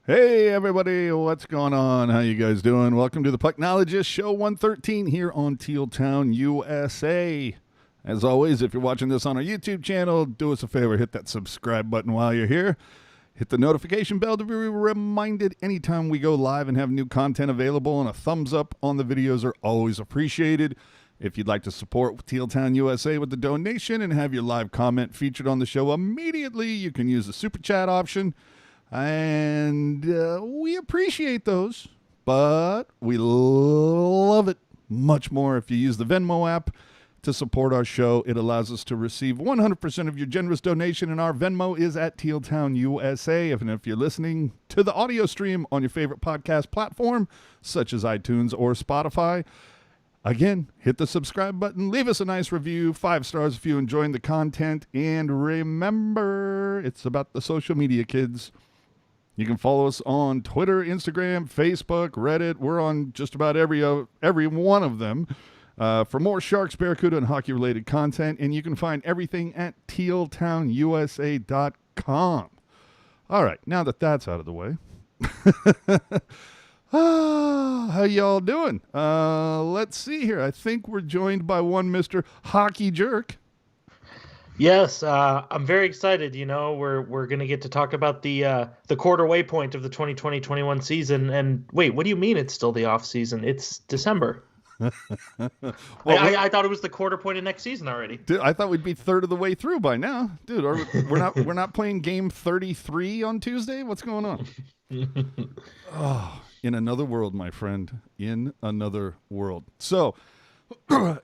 Hey everybody, what's going on? How you guys doing? Welcome to the Pucknologists, show 113 here on Teal Town, USA. As always, if you're watching this on our YouTube channel, do us a favor, hit that subscribe button while you're here. Hit the notification bell to be reminded anytime we go live and have new content available, and a thumbs up on the videos are always appreciated. If you'd like to support Teal Town USA with the donation and have your live comment featured on the show immediately, you can use the super chat option. And we appreciate those, but we love it much more if you use the Venmo app to support our show. It allows us to receive 100% of your generous donation, and our Venmo is at Teal Town USA. And if you're listening to the audio stream on your favorite podcast platform, such as iTunes or Spotify, again, hit the subscribe button, leave us a nice review, 5 stars if you're enjoying the content, and remember, it's about the social media, kids. You can follow us on Twitter, Instagram, Facebook, Reddit. We're on just about every one of them for more Sharks, Barracuda, and hockey-related content. And you can find everything at tealtownusa.com. All right, now that that's out of the way, how y'all doing? Let's see here. I think we're joined by one Mr. Hockey Jerk. Yes, I'm very excited. You know, we're gonna get to talk about the quarter waypoint of the 2020-21 season. And wait, what do you mean it's still the off season? It's December. Well, I thought it was the quarter point of next season already. Dude, I thought we'd be third of the way through by now, dude. We're not playing game 33 on Tuesday. What's going on? Oh, in another world, my friend. In another world. So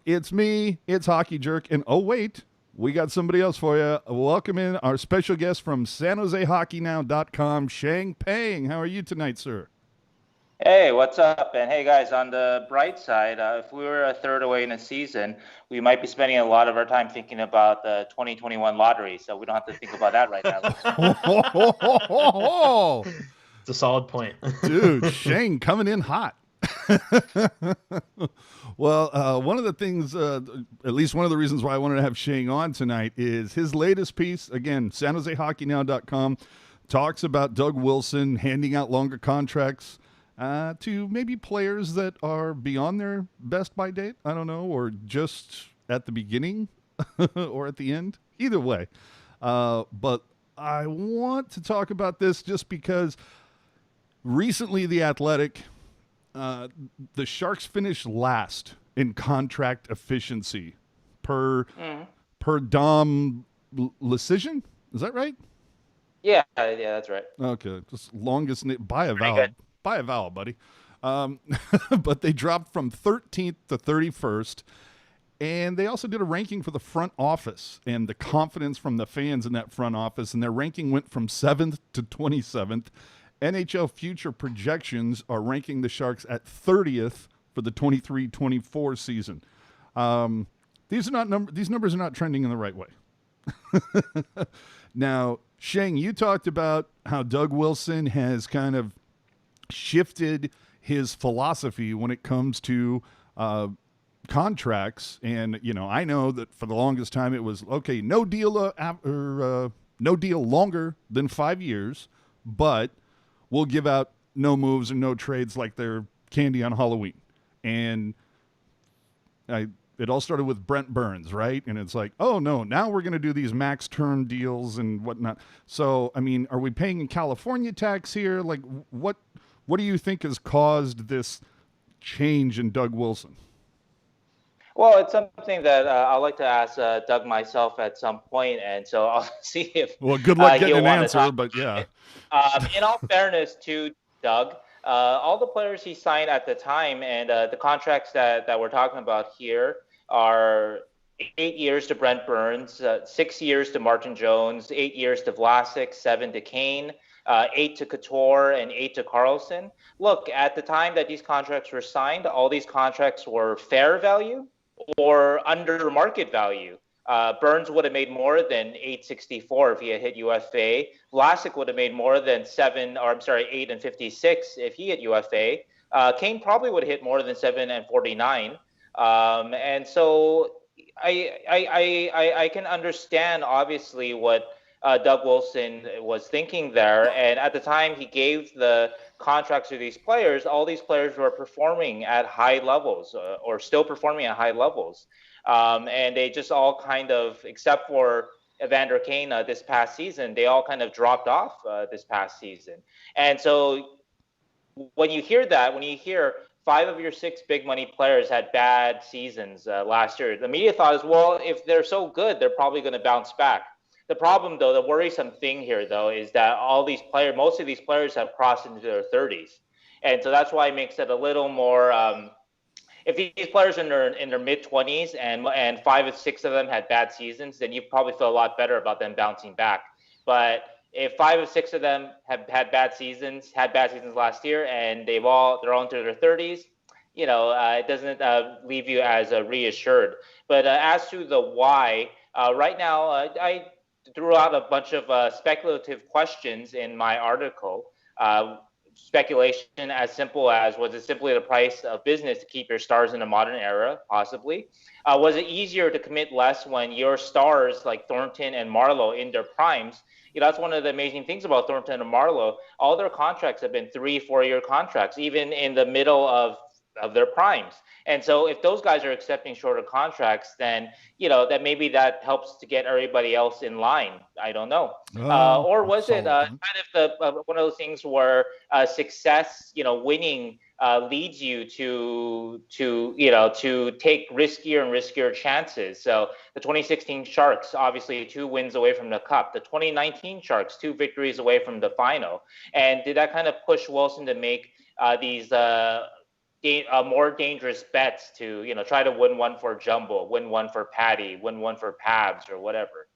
it's me. It's Hockey Jerk, and oh wait. We got somebody else for you. Welcome in our special guest from SanJoseHockeyNow.com, Shang Pang. How are you tonight, sir? Hey, what's up? And hey, guys, on the bright side, if we were a third away in a season, we might be spending a lot of our time thinking about the 2021 lottery, so we don't have to think about that right now. It's a solid point. Dude, Shang coming in hot. Well, one of the things, at least one of the reasons why I wanted to have Shang on tonight is his latest piece. Again, SanJoseHockeyNow.com talks about Doug Wilson handing out longer contracts to maybe players that are beyond their best by date. I don't know, or just at the beginning or at the end. Either way. But I want to talk about this just because recently The Athletic... the Sharks finished last in contract efficiency per Dom Lucian. Is that right? Yeah, that's right. Okay, just longest by a vowel, buddy. But they dropped from 13th to 31st, and they also did a ranking for the front office and the confidence from the fans in that front office, and their ranking went from 7th to 27th. NHL future projections are ranking the Sharks at 30th for the 23-24 season. These numbers are not trending in the right way. Now, Shang, you talked about how Doug Wilson has kind of shifted his philosophy when it comes to contracts, and I know that for the longest time it was okay, no deal longer than 5 years, but we'll give out no moves and no trades like they're candy on Halloween. And it all started with Brent Burns, right? And it's like, oh, no, now we're going to do these max term deals and whatnot. So, I mean, are we paying in California tax here? Like, what do you think has caused this change in Doug Wilson? Well, it's something that I'd like to ask Doug myself at some point, and so I'll see if good luck getting an answer, but yeah. In all fairness to Doug, all the players he signed at the time and the contracts that we're talking about here are 8 years to Brent Burns, 6 years to Martin Jones, 8 years to Vlasic, 7 to Kane, 8 to Couture, and 8 to Karlsson. Look, at the time that these contracts were signed, all these contracts were fair value or under market value. Burns would have made more than $8.64 if he had hit UFA. Vlasic would have made more than $8.56 if he hit UFA. Kane probably would have hit more than $7.49. And so I can understand obviously what Doug Wilson was thinking there. And at the time he gave the contracts to these players, all these players were performing at high levels or still performing at high levels. And they just all kind of, except for Evander Kane this past season, they all kind of dropped off this past season. And so when you hear that, when you hear 5 of your 6 big money players had bad seasons last year, the media thought is, well, if they're so good, they're probably going to bounce back. The problem, though, the worrisome thing here, though, is that most of these players have crossed into their 30s. And so that's why it makes it a little more, if these players are in their mid-20s and 5 or 6 of them had bad seasons, then you probably feel a lot better about them bouncing back. But if 5 or 6 of them have had bad seasons last year, and they're all into their 30s, it doesn't leave you as reassured. But as to the why, right now, I threw out a bunch of speculative questions in my article. Speculation as simple as, was it simply the price of business to keep your stars in a modern era? Possibly. Was it easier to commit less when your stars like Thornton and Marlowe in their primes? That's one of the amazing things about Thornton and Marlowe. All their contracts have been 3-4-year contracts, even in the middle of their primes. And so if those guys are accepting shorter contracts, then, that maybe that helps to get everybody else in line. I don't know. Or was it kind of one of those things where success, winning leads you to take riskier and riskier chances. So the 2016 Sharks, obviously 2 wins away from the Cup. The 2019 Sharks, 2 victories away from the final. And did that kind of push Wilson to make these more dangerous bets to, try to win one for Jumbo, win one for Patty, win one for Pabs or whatever?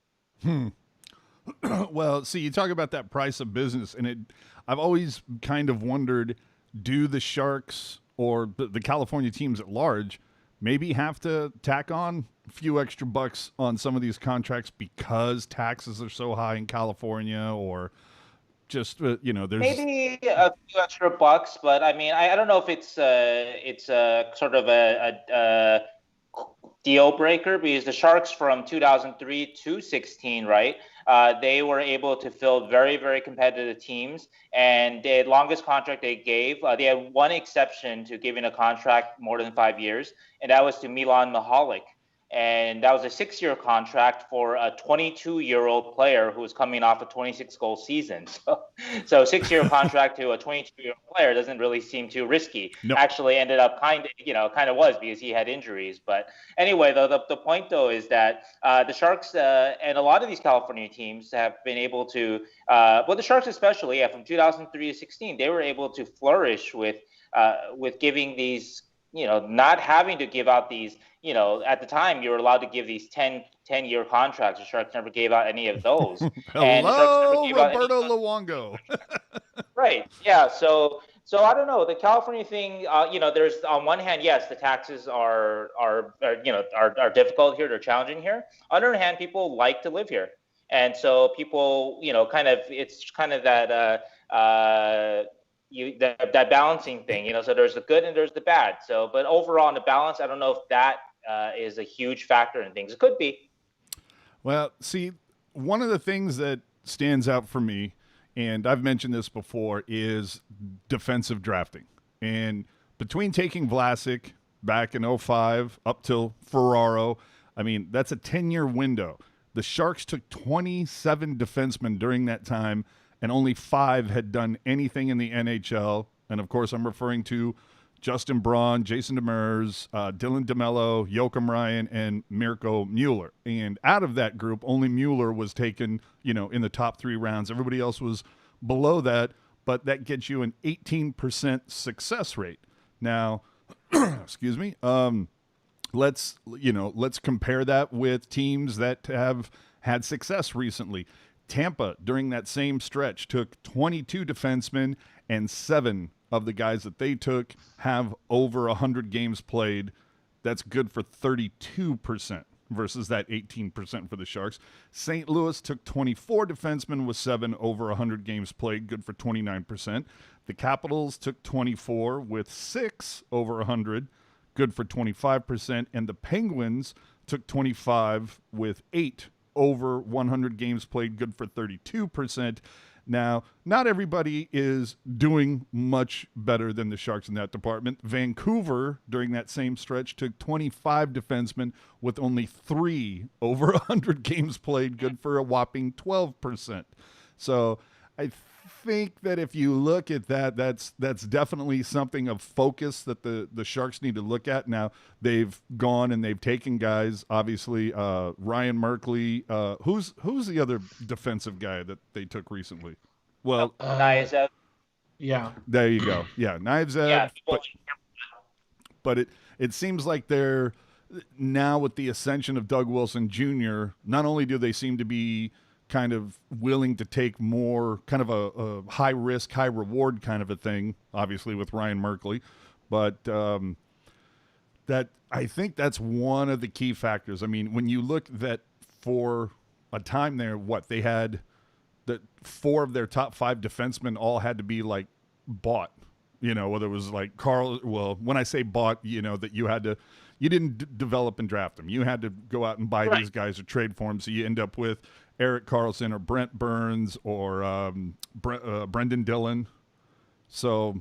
Well, see, you talk about that price of business, and I've always kind of wondered, do the Sharks or the California teams at large maybe have to tack on a few extra bucks on some of these contracts because taxes are so high in California, or just there's maybe a few extra bucks, but I mean, I don't know if it's sort of a deal breaker, because the Sharks from 2003 to 16, right? They were able to field very, very competitive teams, and the longest contract they gave, they had one exception to giving a contract more than 5 years, and that was to Milan Mihalik. And that was a 6-year contract for a 22-year-old player who was coming off a 26-goal season. So 6-year contract to a 22-year-old player doesn't really seem too risky. Nope. Actually ended up kind of was, because he had injuries. But anyway, the point, though, is that the Sharks and a lot of these California teams have been able to, the Sharks especially, from 2003 to 16, they were able to flourish with giving these, not having to give out these, at the time you were allowed to give these 10-year contracts. The Sharks never gave out any of those. Hello, Roberto Luongo. Right. Yeah. So I don't know. The California thing, there's, on one hand, yes, the taxes are difficult here. They're challenging here. On the other hand, people like to live here. And so people, it's kind of that, that balancing thing, so there's the good and there's the bad. So, but overall, on the balance, I don't know if that is a huge factor in things. It could be. Well, see, one of the things that stands out for me, and I've mentioned this before, is defensive drafting. And between taking Vlasic back in 2005 up till Ferraro, I mean, that's a 10-year window. The Sharks took 27 defensemen during that time, and only 5 had done anything in the NHL. And, of course, I'm referring to Justin Braun, Jason Demers, Dylan DeMello, Joachim Ryan, and Mirko Mueller. And out of that group, only Mueller was taken, in the top 3 rounds. Everybody else was below that, but that gets you an 18% success rate. Now, excuse me, let's compare that with teams that have had success recently. Tampa, during that same stretch, took 22 defensemen, and 7 of the guys that they took have over 100 games played. That's good for 32% versus that 18% for the Sharks. St. Louis took 24 defensemen with 7 over 100 games played, good for 29%. The Capitals took 24 with 6 over 100, good for 25%. And the Penguins took 25 with 8 over 100 games played, good for 32%. Now, not everybody is doing much better than the Sharks in that department. Vancouver, during that same stretch, took 25 defensemen with only 3 over 100 games played, good for a whopping 12%. So I think that if you look at that, that's definitely something of focus that the Sharks need to look at. Now, they've gone and they've taken guys, obviously, Ryan Merkley. Who's the other defensive guy that they took recently? Well, Knives. Yeah. there you go. Yeah, Knives Yeah, Out. But it seems like they're now with the ascension of Doug Wilson Jr., not only do they seem to be kind of willing to take more kind of a high risk, high reward kind of a thing, obviously with Ryan Merkley, but that I think that's one of the key factors. I mean, when you look that for a time there, what they had, that 4 of their top 5 defensemen all had to be like bought, whether it was like when I say bought, that you didn't develop and draft them. You had to go out and buy these guys or trade for them. So you end up with Erik Karlsson or Brent Burns or Brendan Dillon. So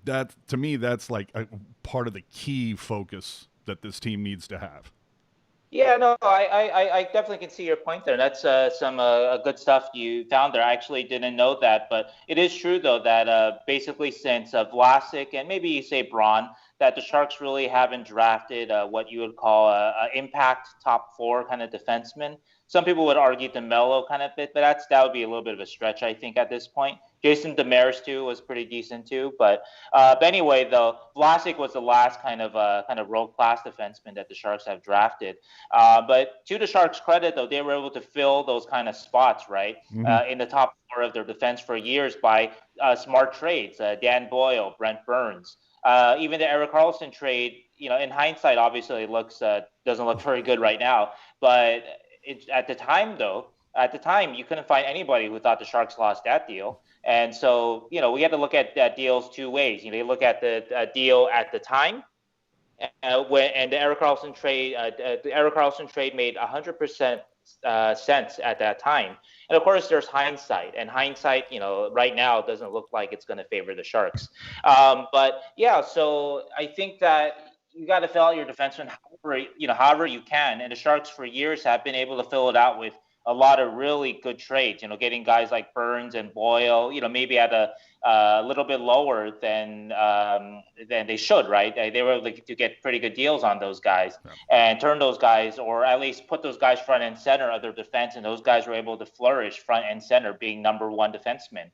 that, to me, that's like a part of the key focus that this team needs to have. Yeah, no, I definitely can see your point there. That's some good stuff you found there. I actually didn't know that, but it is true, though, that basically since Vlasic and maybe you say Braun, that the Sharks really haven't drafted what you would call a impact top 4 kind of defenseman. Some people would argue DeMello kind of fit, but that would be a little bit of a stretch, I think, at this point. Jason Demers too was pretty decent too, but anyway, though, Vlasic was the last kind of world class defenseman that the Sharks have drafted. But to the Sharks' credit, though, they were able to fill those kind of spots, right, in the top 4 of their defense for years by smart trades. Dan Boyle, Brent Burns, even the Erik Karlsson trade. In hindsight, obviously, it doesn't look very good right now, but at the time, you couldn't find anybody who thought the Sharks lost that deal. And so, we had to look at that deals 2 ways. You look at the deal at the time, and the Erik Karlsson trade made 100% sense at that time. And of course, there's hindsight, and hindsight, right now doesn't look like it's going to favor the Sharks. But yeah, so I think that you got to fill out your defenseman however you can. And the Sharks for years have been able to fill it out with a lot of really good trades, getting guys like Burns and Boyle, maybe at a little bit lower than they should, right? They were able to get pretty good deals on those guys and turn those guys, or at least put those guys front and center of their defense, and those guys were able to flourish front and center, being number 1 defensemen.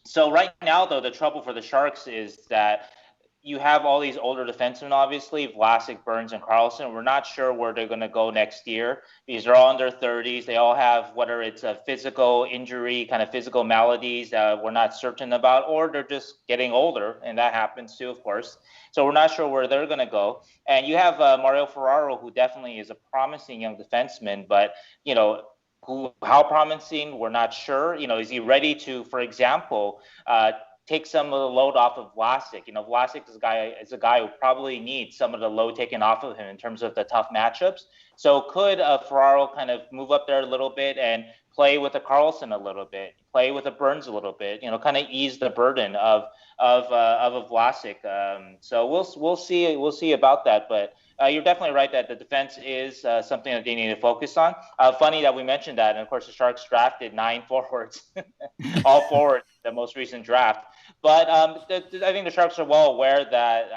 So right now, though, the trouble for the Sharks is that you have all these older defensemen, obviously, Vlasic, Burns, and Karlsson. We're not sure where they're going to go next year. These are all in their 30s. They all have, whether it's a physical injury, kind of physical maladies that we're not certain about, or they're just getting older, and that happens too, of course. So we're not sure where they're going to go. And you have Mario Ferraro, who definitely is a promising young defenseman, but, how promising, we're not sure. Is he ready to, for example, take some of the load off of Vlasic? Vlasic is a guy who probably needs some of the load taken off of him in terms of the tough matchups. So could Ferraro kind of move up there a little bit and play with a Karlsson a little bit, play with a Burns a little bit, kind of ease the burden of a Vlasic. So we'll see about that. But you're definitely right that the defense is something that they need to focus on. Funny that we mentioned that, and of course the Sharks drafted 9 forwards, all forwards in the most recent draft. But I think the Sharks are well aware that,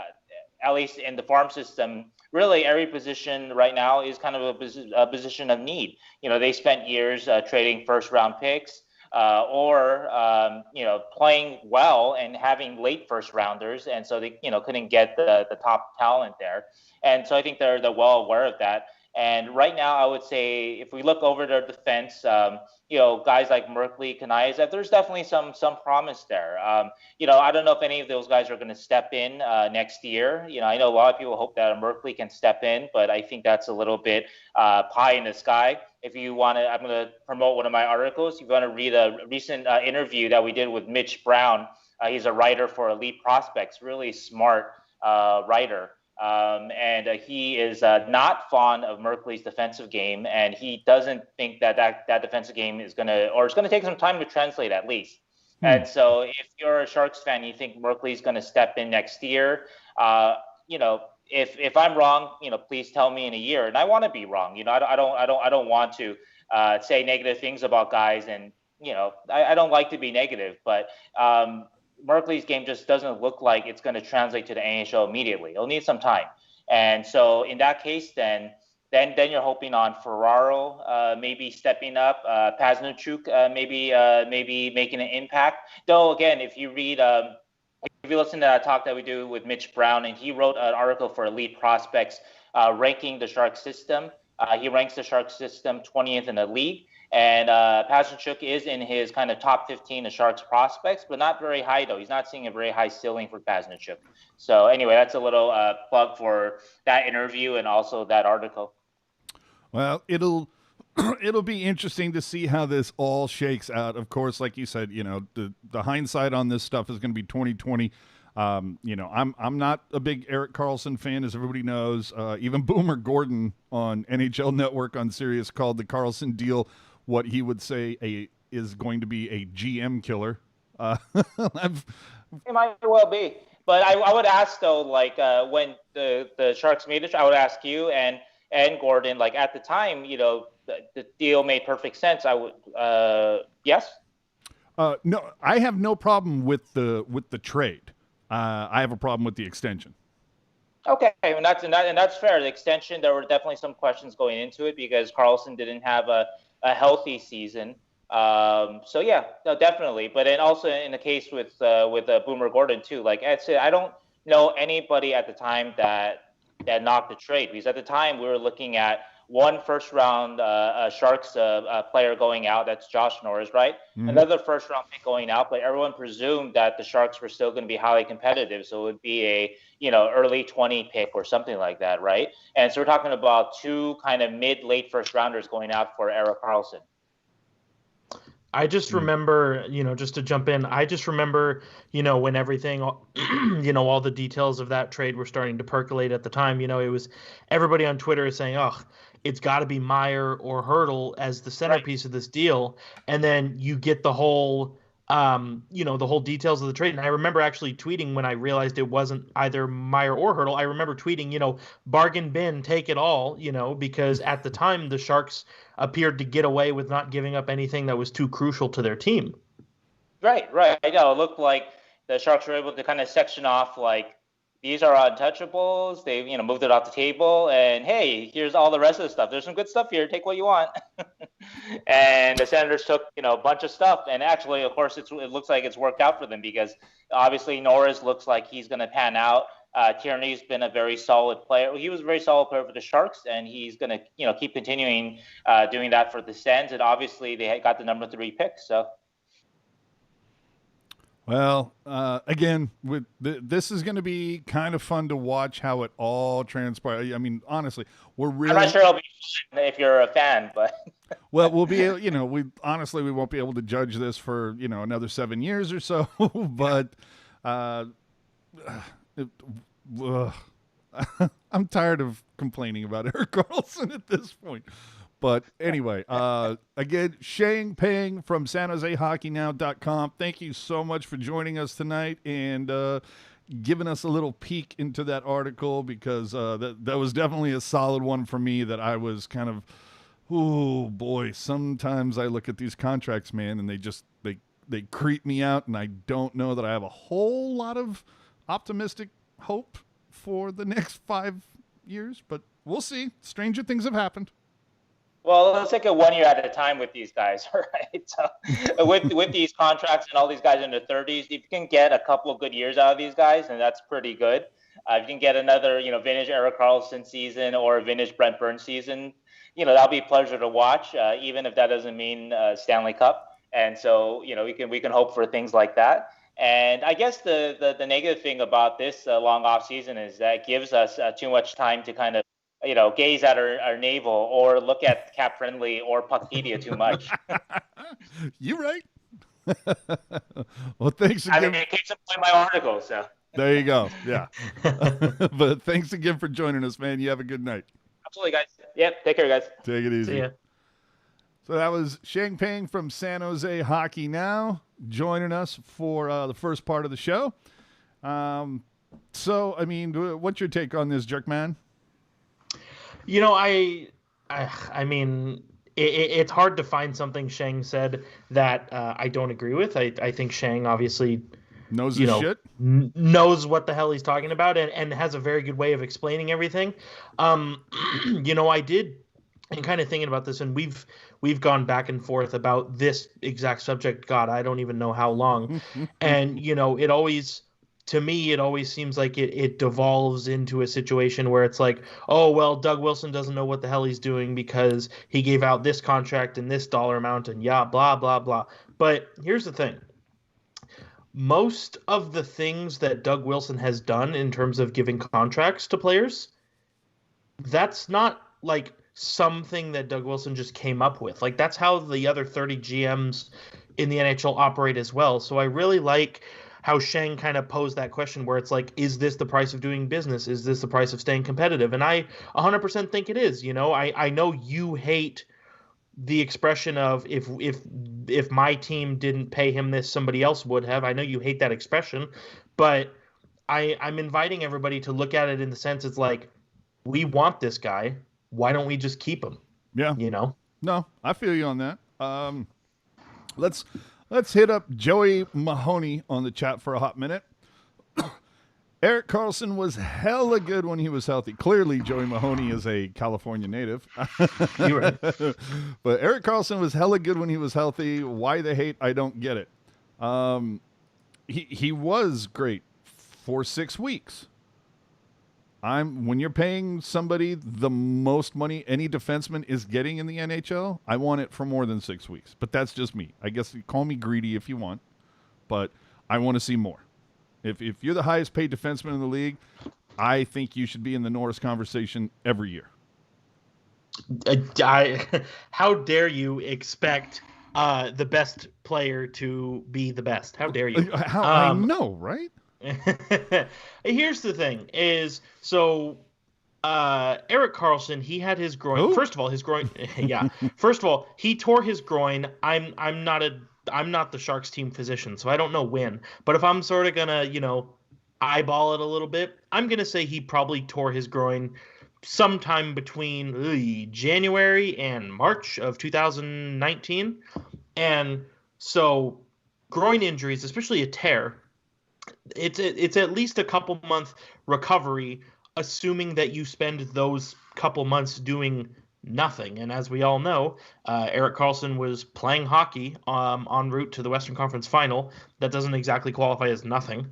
at least in the farm system, really every position right now is kind of a position of need. They spent years trading first-round picks or playing well and having late first-rounders, and so they couldn't get the top talent there. And so I think they're well aware of that. And right now, I would say if we look over their defense, guys like Merkley, Kanayev, there's definitely some promise there. I don't know if any of those guys are going to step in next year. I know a lot of people hope that Merkley can step in, but I think that's a little bit pie in the sky. If you want to, I'm going to promote one of my articles. If you want to read a recent interview that we did with Mitch Brown, he's a writer for Elite Prospects, really smart writer. And he is not fond of Merkley's defensive game, and he doesn't think that defensive game is going to take some time to translate at least. And so if you're a Sharks fan, you think Merkley's going to step in next year, if I'm wrong, please tell me in a year. And I want to be wrong. I don't want to say negative things about guys, and I don't like to be negative, but Merkley's game just doesn't look like it's going to translate to the NHL immediately. It'll need some time. And so in that case, then you're hoping on Ferraro maybe stepping up, Paznachuk maybe making an impact. Though again, if you read, if you listen to that talk that we do with Mitch Brown, and he wrote an article for Elite Prospects ranking the Sharks system. He ranks the Sharks system 20th in the league. And Paznachuk is in his kind of top 15 of Sharks prospects, but not very high, though. He's not seeing a very high ceiling for Paznachuk. So anyway, that's a little plug for that interview and also that article. Well, it'll be interesting to see how this all shakes out. Of course, like you said, the hindsight on this stuff is going to be 2020. I'm not a big Erik Karlsson fan, as everybody knows. Even Boomer Gordon on NHL Network on Sirius called the Karlsson deal what he would say is going to be a GM killer. It might well be, but I would ask though, like when the Sharks made it, I would ask you and Gordon, like at the time, the deal made perfect sense. I would, yes. No, I have no problem with the trade. I have a problem with the extension. Okay, and that's fair. The extension, there were definitely some questions going into it because Karlsson didn't have a healthy season. So yeah, no, definitely. But then also in the case with Boomer Gordon too, like Ed said, I don't know anybody at the time that knocked the trade, because at the time we were looking at one first-round Sharks player going out. That's Josh Norris, right? Mm-hmm. Another first-round pick going out, but everyone presumed that the Sharks were still going to be highly competitive, so it would be a early 20 pick or something like that, right? And so we're talking about two kind of mid-late first-rounders going out for Erik Karlsson. I just remember, just to jump in, I just remember, when everything, all the details of that trade were starting to percolate at the time. It was everybody on Twitter is saying, oh, it's got to be Meyer or Hertl as the centerpiece of this deal. And then you get the whole, the whole details of the trade. And I remember actually tweeting when I realized it wasn't either Meyer or Hertl. I remember tweeting, bargain bin, take it all, because at the time the Sharks appeared to get away with not giving up anything that was too crucial to their team. Right. Yeah, it looked like the Sharks were able to kind of section off, like, these are untouchables. They, moved it off the table, and hey, here's all the rest of the stuff. There's some good stuff here. Take what you want. And the Senators took, a bunch of stuff. And actually, of course, it looks like it's worked out for them, because obviously Norris looks like he's going to pan out. Tierney's been a very solid player. He was a very solid player for the Sharks, and he's going to, keep continuing doing that for the Sens. And obviously, they got the number 3 pick. So. Well, again, this is going to be kind of fun to watch how it all transpires. I mean, honestly, we're really. I'm not sure it'll be fun if you're a fan, but. Well, we'll be, we won't be able to judge this for, another 7 years or so. But I'm tired of complaining about Erik Karlsson at this point. But anyway, again, Shang Peng from SanJoseHockeyNow.com. Thank you so much for joining us tonight and giving us a little peek into that article, because that was definitely a solid one for me that I was kind of, oh boy, sometimes I look at these contracts, man, and they creep me out, and I don't know that I have a whole lot of optimistic hope for the next 5 years, but we'll see. Stranger things have happened. Well, let's take it 1 year at a time with these guys, right? So with these contracts and all these guys in their 30s, if you can get a couple of good years out of these guys, and that's pretty good. If you can get another, vintage Erik Karlsson season or a vintage Brent Burns season, that'll be a pleasure to watch, even if that doesn't mean Stanley Cup. And so, we can hope for things like that. And I guess the negative thing about this long off season is that it gives us too much time to kind of, gaze at our navel or look at Cap Friendly or Puckpedia too much. You're right. Well, thanks again. I mean, it keeps up my article, so. There you go. Yeah. But thanks again for joining us, man. You have a good night. Absolutely, guys. Yep. Take care, guys. Take it easy. See ya. So that was Sheng Peng from San Jose Hockey Now joining us for the first part of the show. So, I mean, what's your take on this, Jerkman? You know, I mean, it's hard to find something Sheng said that I don't agree with. I think Sheng obviously knows his shit, knows what the hell he's talking about, and has a very good way of explaining everything. You know, I did, and kind of thinking about this, and we've gone back and forth about this exact subject. God, I don't even know how long. And you know, to me, it always seems like it devolves into a situation where it's like, oh, well, Doug Wilson doesn't know what the hell he's doing because he gave out this contract and this dollar amount and blah, blah, blah. But here's the thing. Most of the things that Doug Wilson has done in terms of giving contracts to players, that's not like something that Doug Wilson just came up with. Like, that's how the other 30 GMs in the NHL operate as well. So I really like how Sheng kind of posed that question where it's like, is this the price of doing business? Is this the price of staying competitive? And I 100% think it is. You know, I know you hate the expression of if my team didn't pay him this, somebody else would have. I know you hate that expression, but I'm inviting everybody to look at it in the sense it's like, we want this guy. Why don't we just keep him? Yeah. You know? No, I feel you on that. Let's hit up Joey Mahoney on the chat for a hot minute. Erik Karlsson was hella good when he was healthy. Clearly, Joey Mahoney is a California native. You're right. But Erik Karlsson was hella good when he was healthy. Why the hate? I don't get it. He was great for 6 weeks. When you're paying somebody the most money any defenseman is getting in the NHL, I want it for more than 6 weeks. But that's just me. I guess you call me greedy if you want, but I want to see more. If you're the highest paid defenseman in the league, I think you should be in the Norris conversation every year. How dare you expect the best player to be the best? How dare you? I know, right? Here's the thing is, so Erik Karlsson, he had his groin. Who? First of all, his groin. Yeah. First of all, he tore his groin. I'm not the Sharks team physician, so I don't know when. But if I'm sort of gonna, eyeball it a little bit, I'm gonna say he probably tore his groin sometime between January and March of 2019. And so groin injuries, especially a tear, it's at least a couple month recovery, assuming that you spend those couple months doing nothing. And as we all know, Erik Karlsson was playing hockey en route to the Western Conference Final. That doesn't exactly qualify as nothing.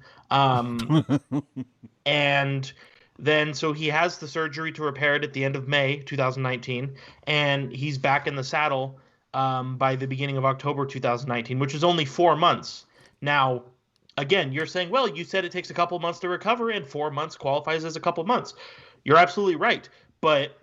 And then so he has the surgery to repair it at the end of May 2019, and he's back in the saddle by the beginning of October 2019, which is only 4 months. Now, again, you're saying, well, you said it takes a couple months to recover, and 4 months qualifies as a couple months. You're absolutely right. But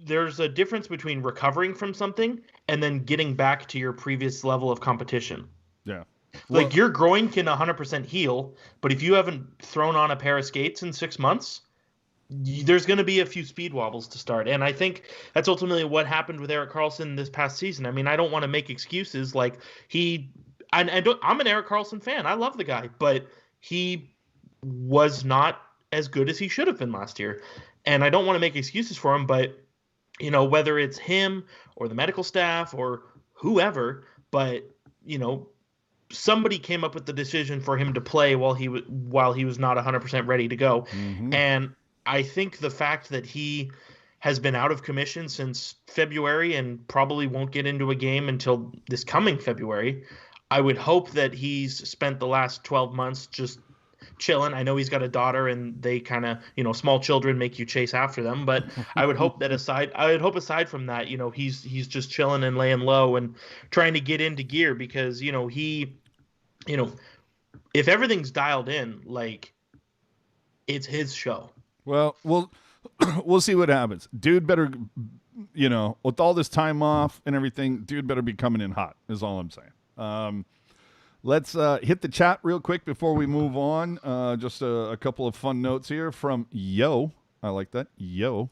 there's a difference between recovering from something and then getting back to your previous level of competition. Yeah. Like, your groin can 100% heal, but if you haven't thrown on a pair of skates in 6 months, there's going to be a few speed wobbles to start. And I think that's ultimately what happened with Erik Karlsson this past season. I mean, I don't want to make excuses. Like, I'm an Erik Karlsson fan. I love the guy, but he was not as good as he should have been last year. And I don't want to make excuses for him, but whether it's him or the medical staff or whoever, but somebody came up with the decision for him to play while he was not 100% ready to go. Mm-hmm. And I think the fact that he has been out of commission since February and probably won't get into a game until this coming February, I would hope that he's spent the last 12 months just chilling. I know he's got a daughter, and they kind of, small children make you chase after them. But I would hope that aside from that, he's just chilling and laying low and trying to get into gear because, if everything's dialed in, like, it's his show. Well, we'll see what happens. Dude better, with all this time off and everything, dude better be coming in hot is all I'm saying. Let's hit the chat real quick before we move on. Just a couple of fun notes here from Yo. I like that. Yo.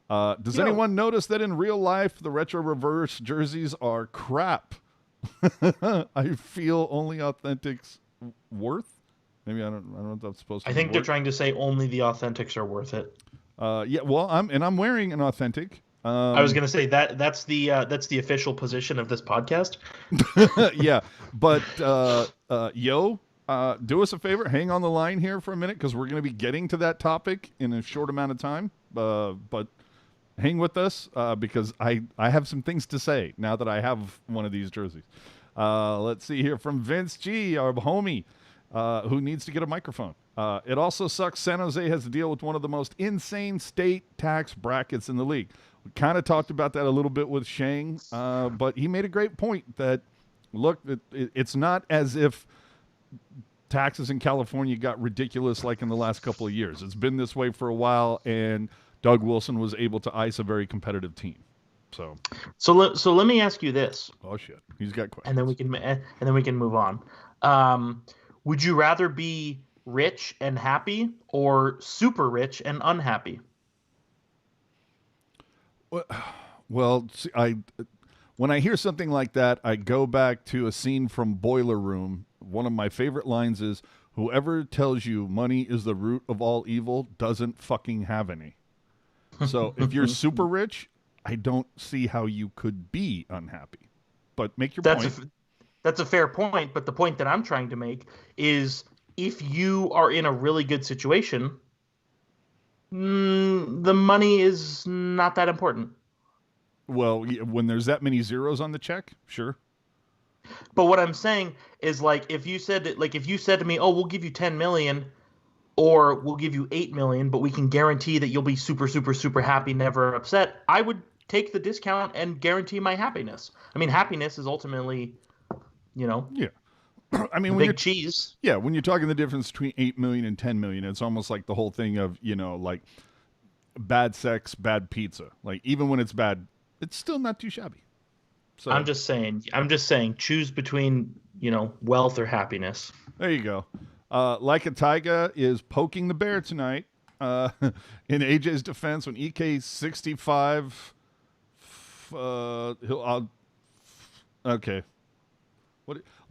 Does anyone notice that in real life, the retro reverse jerseys are crap? I feel only Authentics worth. Maybe I don't know if that's supposed to. I think they're trying to say only the Authentics are worth it. Yeah. Well, I'm wearing an Authentic. I was going to say that's the official position of this podcast. Yeah, but Yo, do us a favor, hang on the line here for a minute because we're going to be getting to that topic in a short amount of time. But hang with us because I have some things to say now that I have one of these jerseys. Let's see here from Vince G, our homie, who needs to get a microphone. It also sucks San Jose has to deal with one of the most insane state tax brackets in the league. We kind of talked about that a little bit with Shang, but he made a great point that, look, it's not as if taxes in California got ridiculous like in the last couple of years. It's been this way for a while, and Doug Wilson was able to ice a very competitive team. So let me ask you this. Oh shit, he's got questions. And then we can move on. Would you rather be rich and happy or super rich and unhappy? Well, see, when I hear something like that, I go back to a scene from Boiler Room. One of my favorite lines is, "Whoever tells you money is the root of all evil doesn't fucking have any." So if you're super rich, I don't see how you could be unhappy. But make your point. That's a fair point, but the point that I'm trying to make is if you are in a really good situation, the money is not that important. Well, when there's that many zeros on the check, sure. But what I'm saying is, like, if you said to me, "Oh, we'll give you 10 million or we'll give you 8 million, but we can guarantee that you'll be super super super happy, never upset," I would take the discount and guarantee my happiness. I mean, happiness is ultimately, Yeah. I mean, big cheese. Yeah, when you're talking the difference between 8 million and 10 million, it's almost like the whole thing of, like bad sex, bad pizza. Like even when it's bad, it's still not too shabby. So I'm just saying choose between, wealth or happiness. There you go. Like a Tyga is poking the bear tonight. In AJ's defense, when EK65 okay.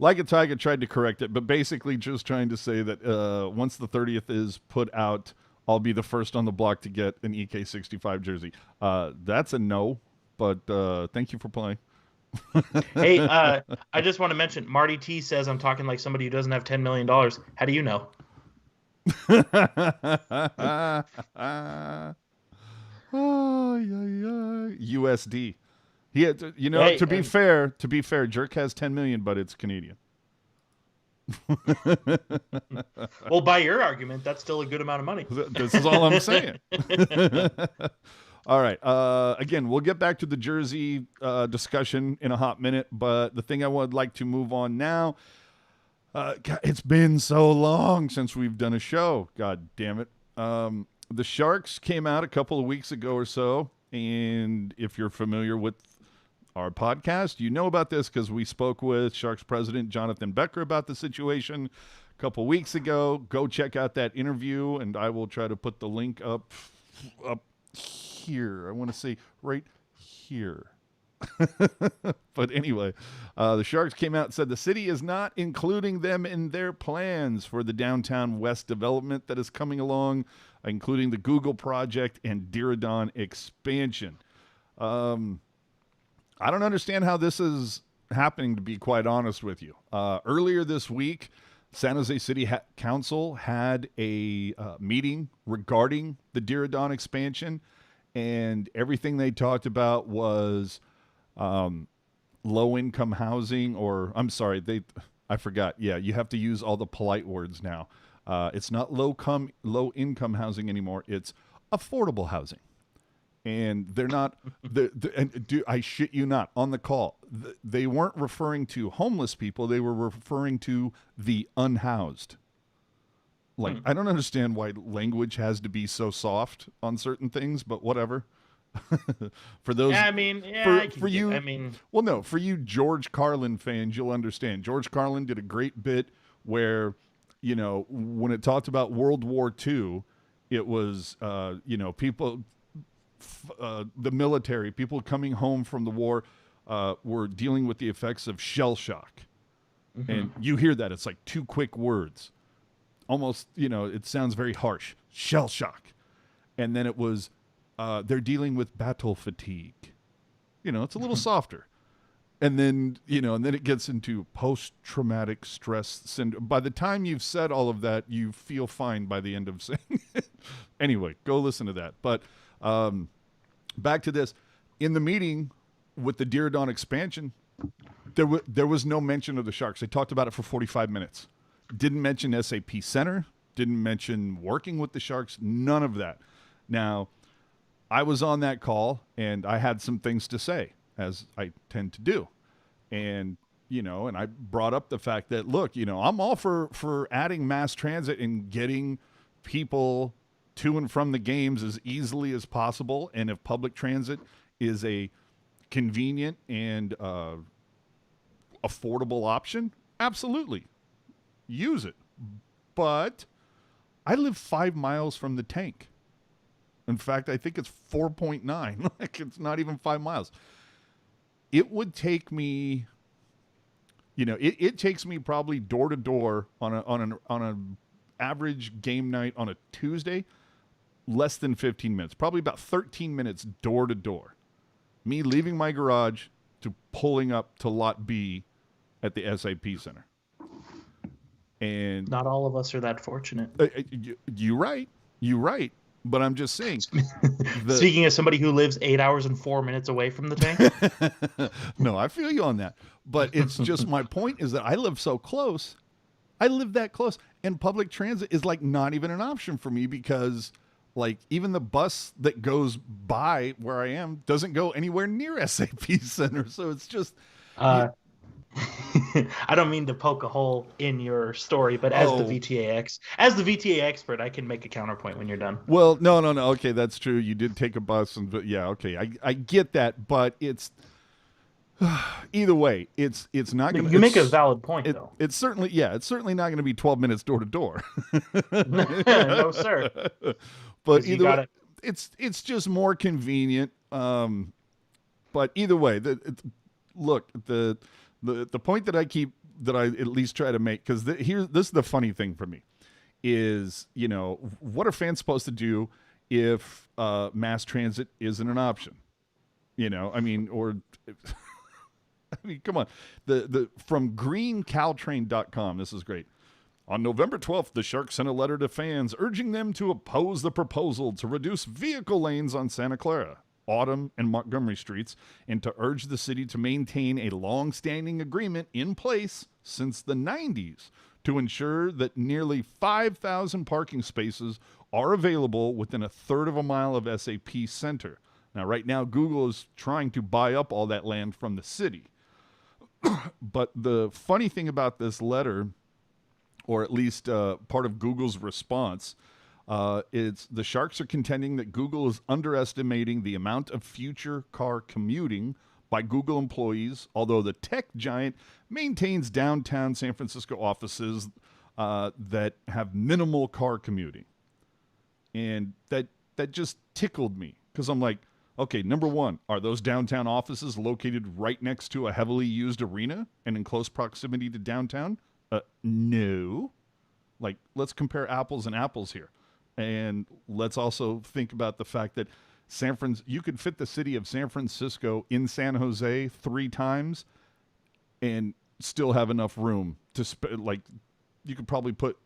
Like a Tiger tried to correct it, but basically just trying to say that once the 30th is put out, I'll be the first on the block to get an EK65 jersey. That's a no, but thank you for playing. Hey, I just want to mention, Marty T says I'm talking like somebody who doesn't have $10 million. How do you know? USD. He had to, to be fair, Jerk has 10 million, but it's Canadian. Well, by your argument, that's still a good amount of money. This is all I'm saying. All right. Again, we'll get back to the jersey discussion in a hot minute, but the thing I would like to move on now, God, it's been so long since we've done a show. God damn it. The Sharks came out a couple of weeks ago or so, and if you're familiar with our podcast, you know about this because we spoke with Sharks president Jonathan Becher about the situation a couple weeks ago. Go check out that interview, and I will try to put the link up here. I want to say right here. But anyway, the Sharks came out and said the city is not including them in their plans for the downtown west development that is coming along, including the Google project and Diridon expansion. I don't understand how this is happening, to be quite honest with you. Earlier this week, San Jose City Council had a meeting regarding the Diridon expansion, and everything they talked about was low-income housing, or I'm sorry, I forgot. Yeah, you have to use all the polite words now. It's not low-income housing anymore. It's affordable housing. And they're not, I shit you not, on the call, they weren't referring to homeless people. They were referring to the unhoused. Like, I don't understand why language has to be so soft on certain things, but whatever. For those, Yeah, I mean, yeah, for you, I mean, well, no, for you George Carlin fans, you'll understand. George Carlin did a great bit where, when it talked about World War II, it was, people, the military, people coming home from the war, were dealing with the effects of shell shock. mm-hmm. And you hear that, it's like two quick words. Almost, it sounds very harsh. Shell shock. And then it was, they're dealing with battle fatigue. It's a little softer. And then, and then it gets into post-traumatic stress syndrome. By the time you've said all of that, you feel fine by the end of saying it. Anyway, go listen to that. But back to this. In the meeting with the Deer Dawn expansion, there was no mention of the Sharks. They talked about it for 45 minutes. Didn't mention SAP Center. Didn't mention working with the Sharks. None of that. Now, I was on that call, and I had some things to say, as I tend to do. And, and I brought up the fact that, look, I'm all for adding mass transit and getting people to and from the games as easily as possible. And if public transit is a convenient and affordable option, absolutely. Use it. But I live 5 miles from the tank. In fact, I think it's 4.9. Like, it's not even 5 miles. It would take me, it takes me probably door to door on an average game night on a Tuesday, less than 15 minutes. Probably about 13 minutes door to door. Me leaving my garage to pulling up to Lot B at the SAP Center. And not all of us are that fortunate. You're right. But I'm just saying. Speaking as somebody who lives 8 hours and 4 minutes away from the tank. No, I feel you on that. But it's just, my point is that I live so close. I live that close. And public transit is like not even an option for me because like even the bus that goes by where I am doesn't go anywhere near SAP Center. So it's just... I don't mean to poke a hole in your story, but as the VTA expert, I can make a counterpoint when you're done. Well, no. Okay, that's true. You did take a bus, but yeah, okay, I get that, but it's either way, it's not going to. You make a valid point, though. It's certainly not going to be 12 minutes door to door. No, sir. But either way, it's just more convenient. But either way, look, the point that I at least try to make, because this is the funny thing for me, is, what are fans supposed to do if mass transit isn't an option? I mean, come on. From greencaltrain.com, this is great. On November 12th, the Sharks sent a letter to fans urging them to oppose the proposal to reduce vehicle lanes on Santa Clara, Autumn, and Montgomery streets, and to urge the city to maintain a long-standing agreement in place since the 90s to ensure that nearly 5,000 parking spaces are available within a third of a mile of SAP Center. Now, right now, Google is trying to buy up all that land from the city. But the funny thing about this letter, or at least part of Google's response, it's the Sharks are contending that Google is underestimating the amount of future car commuting by Google employees, although the tech giant maintains downtown San Francisco offices that have minimal car commuting. And that just tickled me because I'm like, okay, number one, are those downtown offices located right next to a heavily used arena and in close proximity to downtown? No. Like, let's compare apples and apples here. And let's also think about the fact that you could fit the city of San Francisco in San Jose 3 times and still have enough room to you could probably put,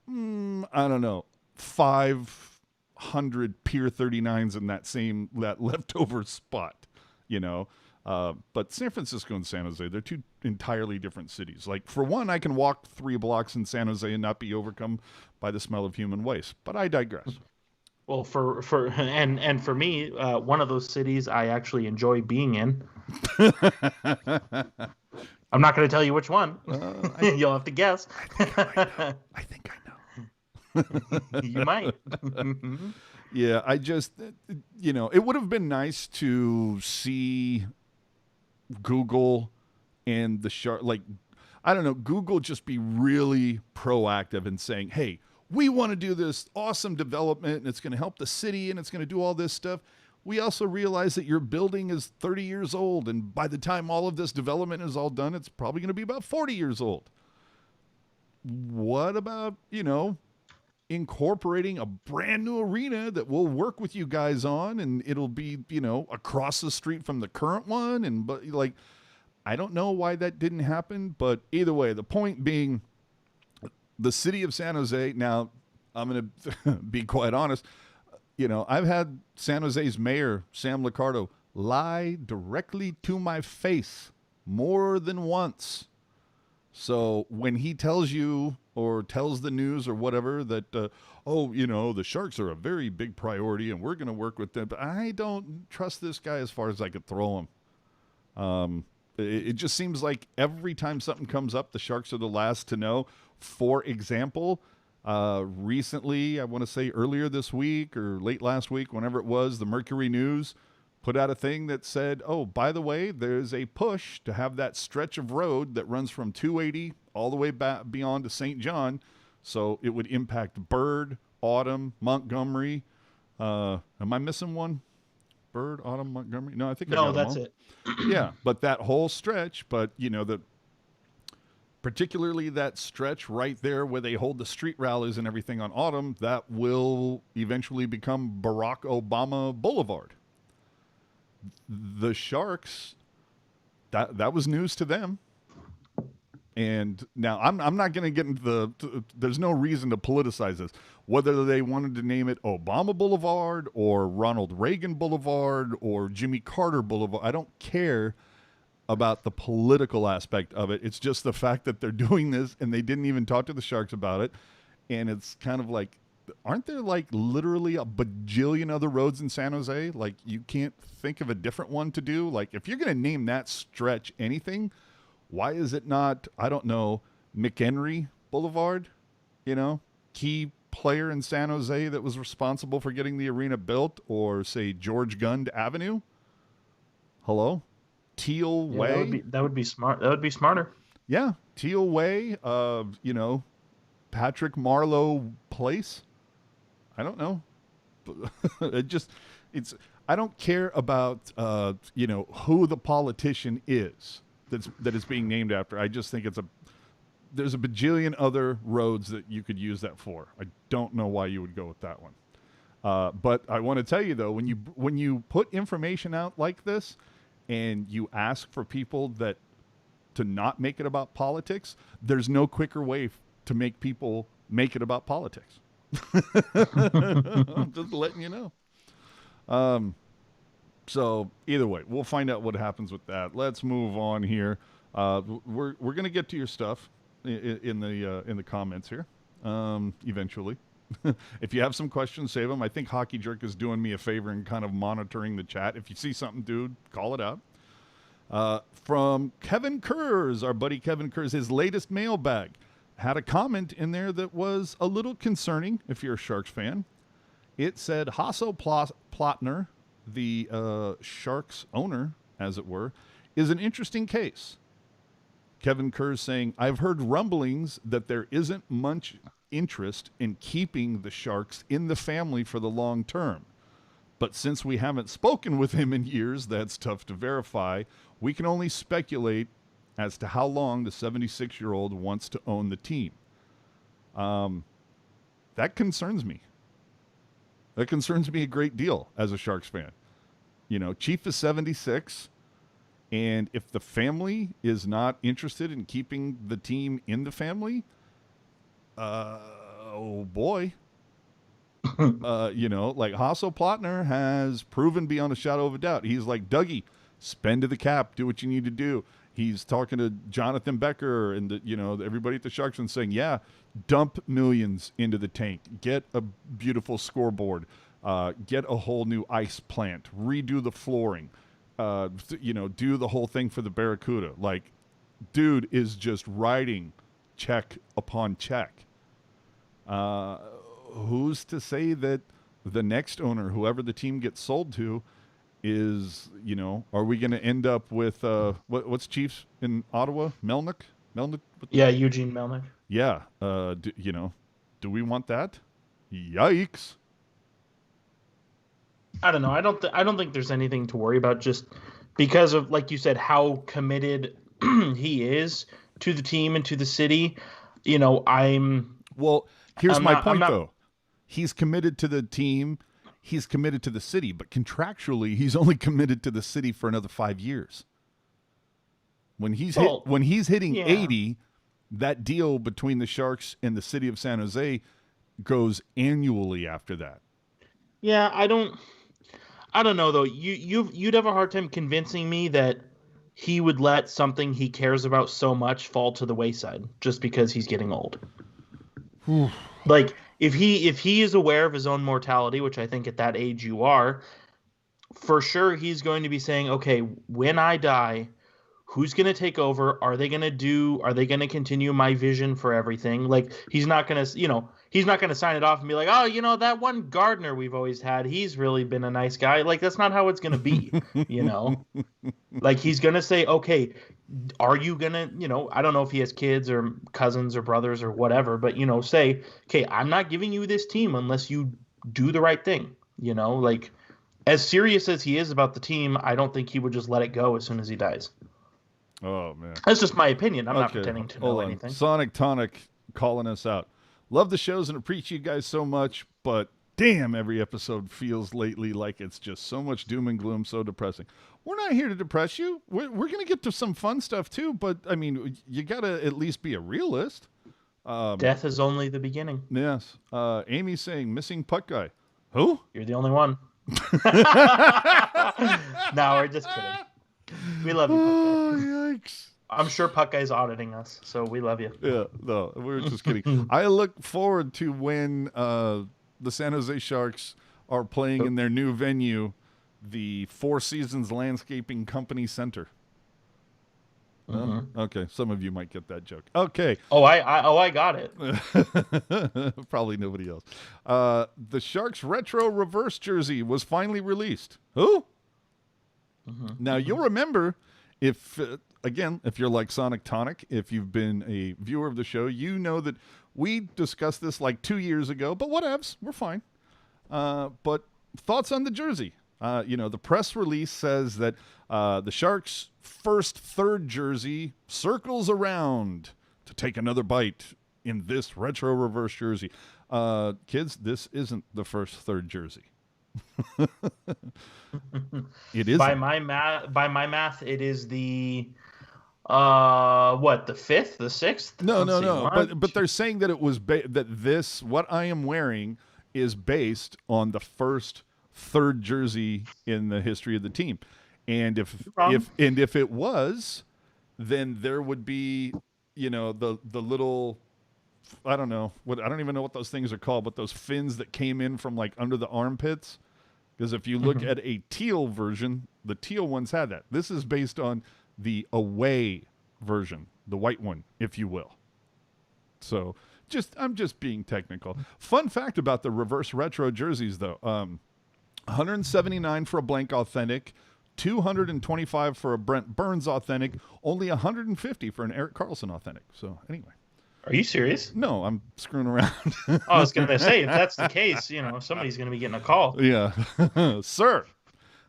I don't know, 500 Pier 39s in that leftover spot, But San Francisco and San Jose, they're two entirely different cities. Like, for one, I can walk 3 blocks in San Jose and not be overcome by the smell of human waste. But I digress. Well, for me, one of those cities I actually enjoy being in. I'm not going to tell you which one. You'll have to guess. I think I know. You might. Yeah, I just, it would have been nice to see Google and the shark, like, I don't know, Google just be really proactive in saying, hey, we want to do this awesome development and it's going to help the city and it's going to do all this stuff. We also realize that your building is 30 years old, and by the time all of this development is all done, it's probably going to be about 40 years old. What about, incorporating a brand new arena that we'll work with you guys on, and it'll be, across the street from the current one? And, but like, I don't know why that didn't happen, but either way, the point being, the city of San Jose, now I'm going to be quite honest, I've had San Jose's mayor, Sam Liccardo, lie directly to my face more than once. So when he tells you or tells the news or whatever that, the Sharks are a very big priority and we're going to work with them, but I don't trust this guy as far as I could throw him. It just seems like every time something comes up, the Sharks are the last to know. For example, recently, I want to say earlier this week or late last week, whenever it was, the Mercury News put out a thing that said, oh, by the way, there's a push to have that stretch of road that runs from 280 all the way back beyond to St. John. So it would impact Bird, Autumn, Montgomery. Am I missing one? Bird, Autumn, Montgomery? No, I think I got that's them all. it. Yeah, but that whole stretch, particularly that stretch right there where they hold the street rallies and everything on Autumn, that will eventually become Barack Obama Boulevard. The Sharks, that was news to them. And now I'm not going to get into there's no reason to politicize this. Whether they wanted to name it Obama Boulevard or Ronald Reagan Boulevard or Jimmy Carter Boulevard, I don't care about the political aspect of it. It's just the fact that they're doing this and they didn't even talk to the Sharks about it. And it's kind of like, aren't there like literally a bajillion other roads in San Jose? Like, you can't think of a different one to do? Like, if you're going to name that stretch anything, why is it not, I don't know, McHenry Boulevard? Key player in San Jose that was responsible for getting the arena built, or say George Gund Avenue? Hello? Teal Way? That would be smart. That would be smarter. Yeah, Teal Way, Patrick Marlowe Place. I don't know. I don't care about, who the politician is that is being named after. I just think there's a bajillion other roads that you could use that for. I don't know why you would go with that one. But I want to tell you, though, when you put information out like this and you ask for people to not make it about politics, there's no quicker way to make people make it about politics. I'm just letting you know. So either way, we'll find out what happens with that. Let's move on here. We're going to get to your stuff in the comments here eventually. If you have some questions, save them. I think Hockey Jerk is doing me a favor and kind of monitoring the chat. If you see something, dude, call it out. From Kevin Kurz, our buddy Kevin Kurz, his latest mailbag had a comment in there that was a little concerning if you're a Sharks fan. It said, Hasso Plattner, the Sharks owner, as it were, is an interesting case. Kevin Kurz saying, I've heard rumblings that there isn't much interest in keeping the Sharks in the family for the long term. But since we haven't spoken with him in years, that's tough to verify. We can only speculate as to how long the 76-year-old wants to own the team. That concerns me. That concerns me a great deal as a Sharks fan. Chief is 76, and if the family is not interested in keeping the team in the family, oh boy. Like Hasso Plattner has proven beyond a shadow of a doubt. He's like, Dougie, spend to the cap, do what you need to do. He's talking to Jonathan Becher and everybody at the Sharks and saying, yeah, dump millions into the tank, get a beautiful scoreboard, get a whole new ice plant, redo the flooring, do the whole thing for the Barracuda. Like, dude is just writing check upon check. Who's to say that the next owner, whoever the team gets sold to, is, are we going to end up with what's Chiefs in Ottawa? Melnick? Yeah, Eugene Melnick. Yeah. Do we want that? Yikes. I don't know. I don't think there's anything to worry about, just because of, like you said, how committed he is to the team and to the city. Here's my point, though. He's committed to the team. He's committed to the city, but contractually, he's only committed to the city for another 5 years. When he's hitting 80, that deal between the Sharks and the city of San Jose goes annually after that. Yeah, I don't know though. You'd have a hard time convincing me that he would let something he cares about so much fall to the wayside just because he's getting old. Like, if he is aware of his own mortality, which I think at that age you are, for sure he's going to be saying, okay, when I die, who's going to take over? Are they going to continue my vision for everything? Like, he's not going to sign it off and be like, oh, that one gardener we've always had, he's really been a nice guy. Like, that's not how it's going to be, Like, he's going to say, okay, are you going to, I don't know if he has kids or cousins or brothers or whatever, but, say, okay, I'm not giving you this team unless you do the right thing, Like, as serious as he is about the team, I don't think he would just let it go as soon as he dies. Oh, man. That's just my opinion. I'm not pretending to know anything. Sonic Tonic calling us out. Love the shows and appreciate you guys so much, but damn, every episode feels lately like it's just so much doom and gloom, so depressing. We're not here to depress you. We're going to get to some fun stuff too, but I mean, you got to at least be a realist. Death is only the beginning. Yes. Amy's saying, missing puck guy. Who? You're the only one. No, we're just kidding. We love you, Puck Guy. Yikes. I'm sure Puck Guy's auditing us, so we love you. Yeah, no, we're just kidding. I look forward to when the San Jose Sharks are playing in their new venue, the Four Seasons Landscaping Company Center. Okay, some of you might get that joke. Okay. I got it. Probably nobody else. The Sharks retro reverse jersey was finally released. Who? Now you'll remember, if you're like Sonic Tonic, if you've been a viewer of the show, you know that we discussed this like 2 years ago. But whatevs, we're fine. But thoughts on the jersey? The press release says that the Sharks' first third jersey circles around to take another bite in this retro reverse jersey. Kids, this isn't the first third jersey. It is. By my math, it is the the fifth, the sixth? No. But they're saying that it was what I am wearing is based on the first third jersey in the history of the team. And if it was, then there would be, the little, I don't even know what those things are called, but those fins that came in from like under the armpits. Because if you look at a teal version, the teal ones had that. This is based on the away version, the white one, if you will. So I'm just being technical. Fun fact about the reverse retro jerseys, though. 179 for a blank authentic, 225 for a Brent Burns authentic, only 150 for an Erik Karlsson authentic. So anyway. Are you serious? No, I'm screwing around. I was going to say, if that's the case, somebody's going to be getting a call. Yeah. Sir.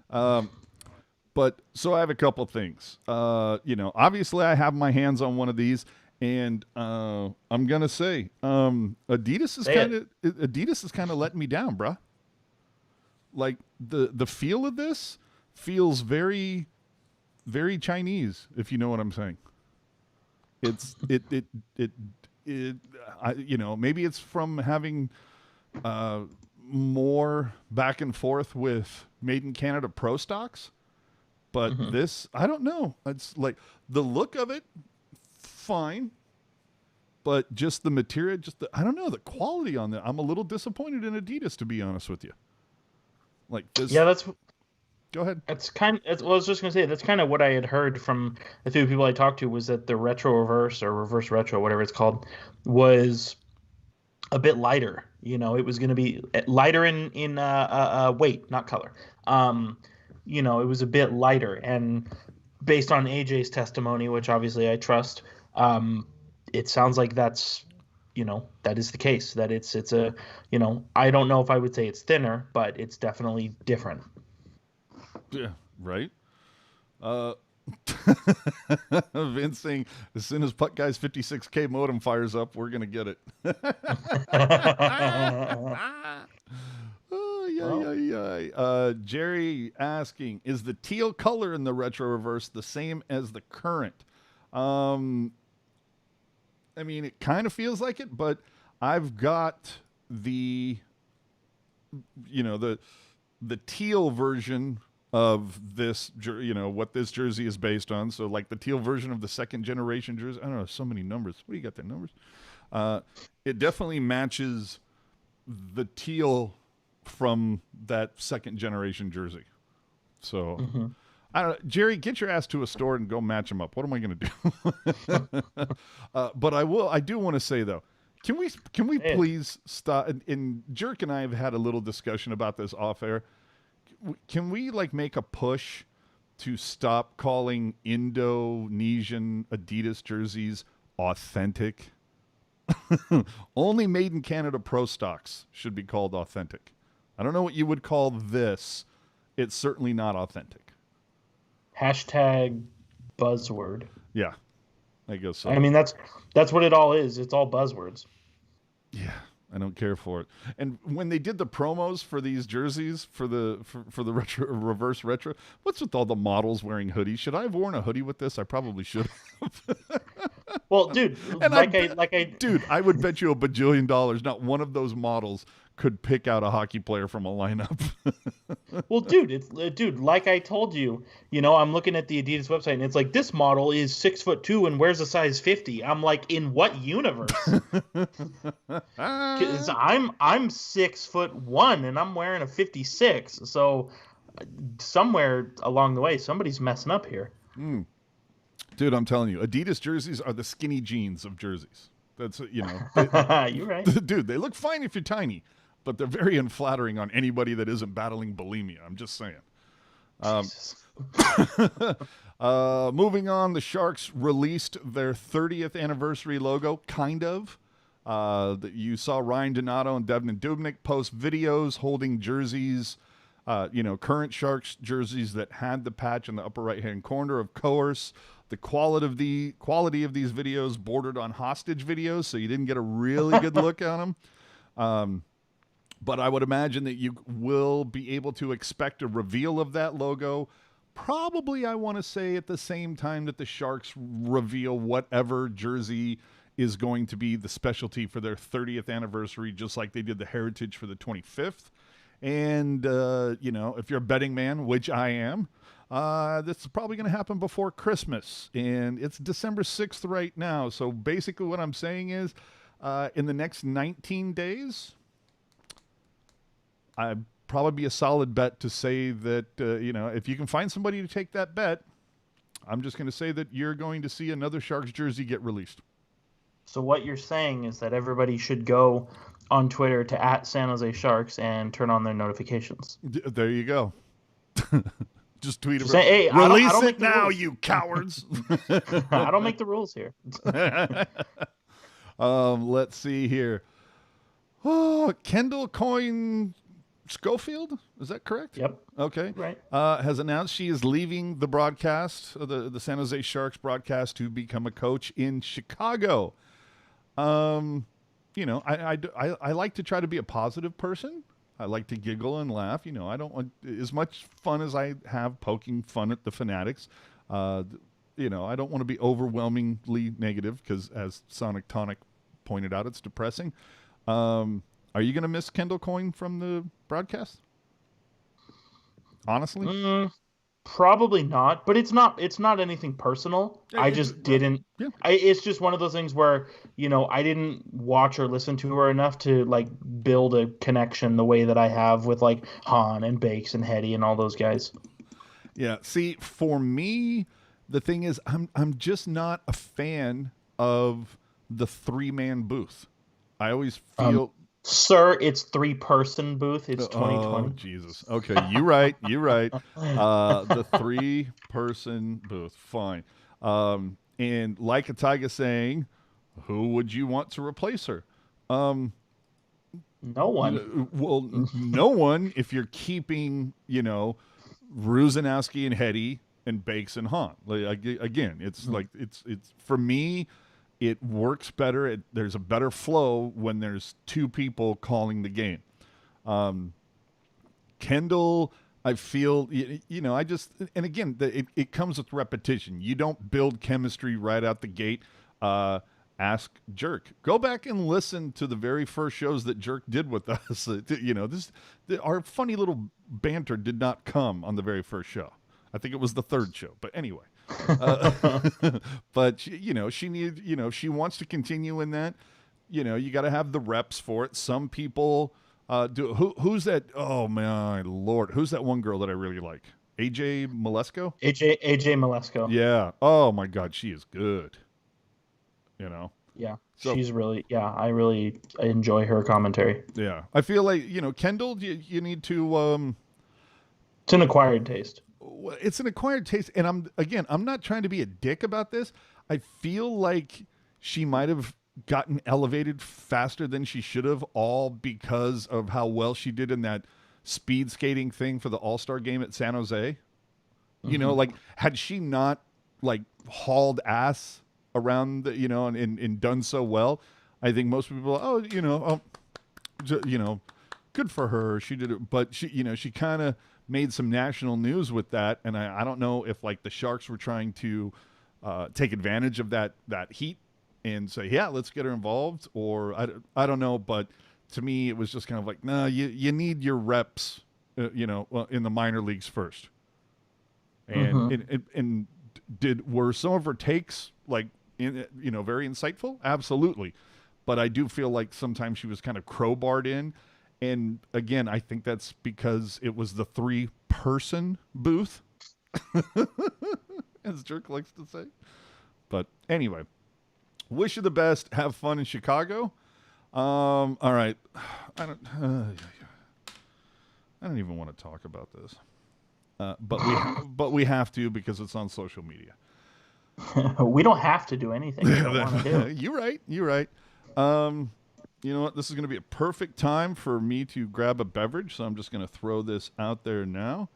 But so I have a couple things. Obviously I have my hands on one of these, and I'm going to say Adidas is kind of letting me down, bruh. Like the feel of this feels very, very Chinese, if you know what I'm saying. Maybe it's from having more back and forth with Made in Canada Pro stocks, but this, I don't know. It's like the look of it, fine, but just the material, I don't know, the quality on that. I'm a little disappointed in Adidas, to be honest with you. Like this. Yeah, Go ahead. I was just going to say, that's kind of what I had heard from the few people I talked to, was that the retro reverse or reverse retro, whatever it's called, was a bit lighter. It was going to be lighter in weight, not color. It was a bit lighter, and based on AJ's testimony, which obviously I trust, it sounds like that is the case. That it's a, I don't know if I would say it's thinner, but it's definitely different. Yeah, right. Vince saying, as soon as Puck Guy's 56K modem fires up, we're gonna get it. Jerry asking, is the teal color in the retro reverse the same as the current? I mean, it kind of feels like it, but I've got the teal version of this, what this jersey is based on. So like the teal version of the second generation jersey. I don't know, so many numbers. What do you got there, numbers? It definitely matches the teal from that second generation jersey. So I don't know, Jerry, get your ass to a store and go match them up. What am I going to do? But I do want to say though, can we please stop? And Jerk and I have had a little discussion about this off air. Can we make a push to stop calling Indonesian Adidas jerseys authentic? Only made in Canada pro stocks should be called authentic. I don't know what you would call this. It's certainly not authentic. Hashtag buzzword. Yeah, I guess so. I mean, that's what it all is. It's all buzzwords. Yeah, I don't care for it. And when they did the promos for these jerseys for the reverse retro, what's with all the models wearing hoodies? Should I have worn a hoodie with this? I probably should have. Well, dude, dude, I would bet you $1 bajillion not one of those models could pick out a hockey player from a lineup. Well, dude, like I told you, I'm looking at the Adidas website and it's like, this model is 6'2" and wears a size 50. I'm like, in what universe? 'Cause I'm 6'1" and I'm wearing a 56. So somewhere along the way, somebody's messing up here. Dude, I'm telling you, Adidas jerseys are the skinny jeans of jerseys. That's, You're right. Dude, they look fine if you're tiny, but they're very unflattering on anybody that isn't battling bulimia. I'm just saying. Moving on, the Sharks released their 30th anniversary logo, kind of. You saw Ryan Donato and Devin Dubnyk post videos holding jerseys, current Sharks jerseys that had the patch in the upper right-hand corner. Of course, the quality of these videos bordered on hostage videos, so you didn't get a really good look at them. But I would imagine that you will be able to expect a reveal of that logo. Probably, I want to say, at the same time that the Sharks reveal whatever jersey is going to be the specialty for their 30th anniversary, just like they did the Heritage for the 25th. And, if you're a betting man, which I am, this is probably going to happen before Christmas. And it's December 6th right now. So basically what I'm saying is, in the next 19 days, I'd probably be a solid bet to say that, if you can find somebody to take that bet, I'm just going to say that you're going to see another Sharks jersey get released. So what you're saying is that everybody should go on Twitter to @San Jose Sharks and turn on their notifications. There you go. Just tweet it. Hey, release it now, you cowards. I don't make the rules here. Let's see here. Oh, Kendall Coyne Schofield, is that correct? Yep. Okay. Right. Has announced she is leaving the broadcast, the San Jose Sharks broadcast, to become a coach in Chicago. I like to try to be a positive person. I like to giggle and laugh. I don't want as much fun as I have poking fun at the Fanatics. I don't want to be overwhelmingly negative because, as Sonic Tonic pointed out, it's depressing. Are you going to miss Kendall Coyne from the broadcast? Honestly? Probably not, but it's not anything personal. I just didn't. Yeah. It's just one of those things where, I didn't watch or listen to her enough to build a connection the way that I have with Han and Bakes and Hetty and all those guys. Yeah. See, for me, the thing is, I'm just not a fan of the 3-man booth. I always feel. Sir, it's 3-person booth. It's Oh 2020. Jesus. Okay, you right. You right. The 3-person booth. Fine. And like a tiger saying, who would you want to replace her? No one. Well, no one. If you're keeping, Ruzanowski and Hetty and Bakes and Hahn. Again, it's like it's for me. It works better. There's a better flow when there's 2 people calling the game. Kendall, I feel, I just, and again, it comes with repetition. You don't build chemistry right out the gate. Ask Jerk. Go back and listen to the very first shows that Jerk did with us. Our funny little banter did not come on the very first show. I think it was the 3rd show. But anyway. But she needs, she wants to continue in that. You got to have the reps for it. Some people do. Who's that? Oh my Lord, who's that one girl that I really like? AJ Malesko. AJ Malesko. Yeah. Oh my God, she is good. Yeah, so, she's really. Yeah, I enjoy her commentary. Yeah, I feel like Kendall. You need to. It's an acquired taste. It's an acquired taste, and I'm not trying to be a dick about this. I feel like she might have gotten elevated faster than she should have, all because of how well she did in that speed skating thing for the All-Star game at San Jose. Like had she not hauled ass around and done so well, I think most people, good for her. She did it, but she kind of made some national news with that, and I don't know if the Sharks were trying to take advantage of that heat and say, yeah, let's get her involved, or I don't know, but to me it was just kind of nah, you need your reps, in the minor leagues first. And were some of her takes very insightful? Absolutely, but I do feel like sometimes she was kind of crowbarred in. And again, I think that's because it was the 3-person booth, as Jerk likes to say. But anyway, wish you the best. Have fun in Chicago. All right, I don't even want to talk about this, but we have to because it's on social media. We don't have to do anything we don't want to do. You're right. You know what? This is going to be a perfect time for me to grab a beverage, so I'm just going to throw this out there now.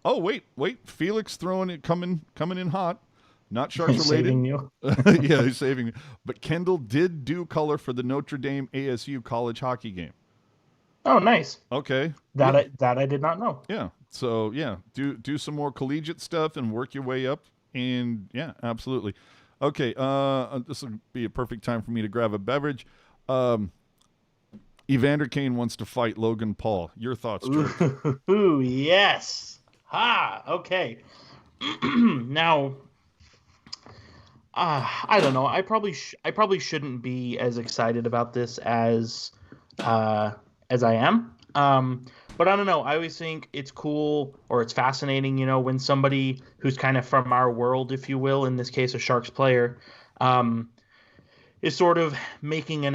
Wait. Felix throwing it, coming in hot. Not Sharks related. Saving you. Yeah, he's saving me. But Kendall did do color for the Notre Dame ASU college hockey game. Oh, nice. Okay. That I did not know. Yeah. So, yeah, do some more collegiate stuff and work your way up. And, yeah, absolutely. Okay, this will be a perfect time for me to grab a beverage. Evander Kane wants to fight Logan Paul. Your thoughts, Jerk? Ooh, yes. Okay. Now, I don't know. I probably shouldn't be as excited about this as I am. But I don't know. I always think it's cool or it's fascinating, when somebody who's kind of from our world, if you will, in this case, a Sharks player, is sort of making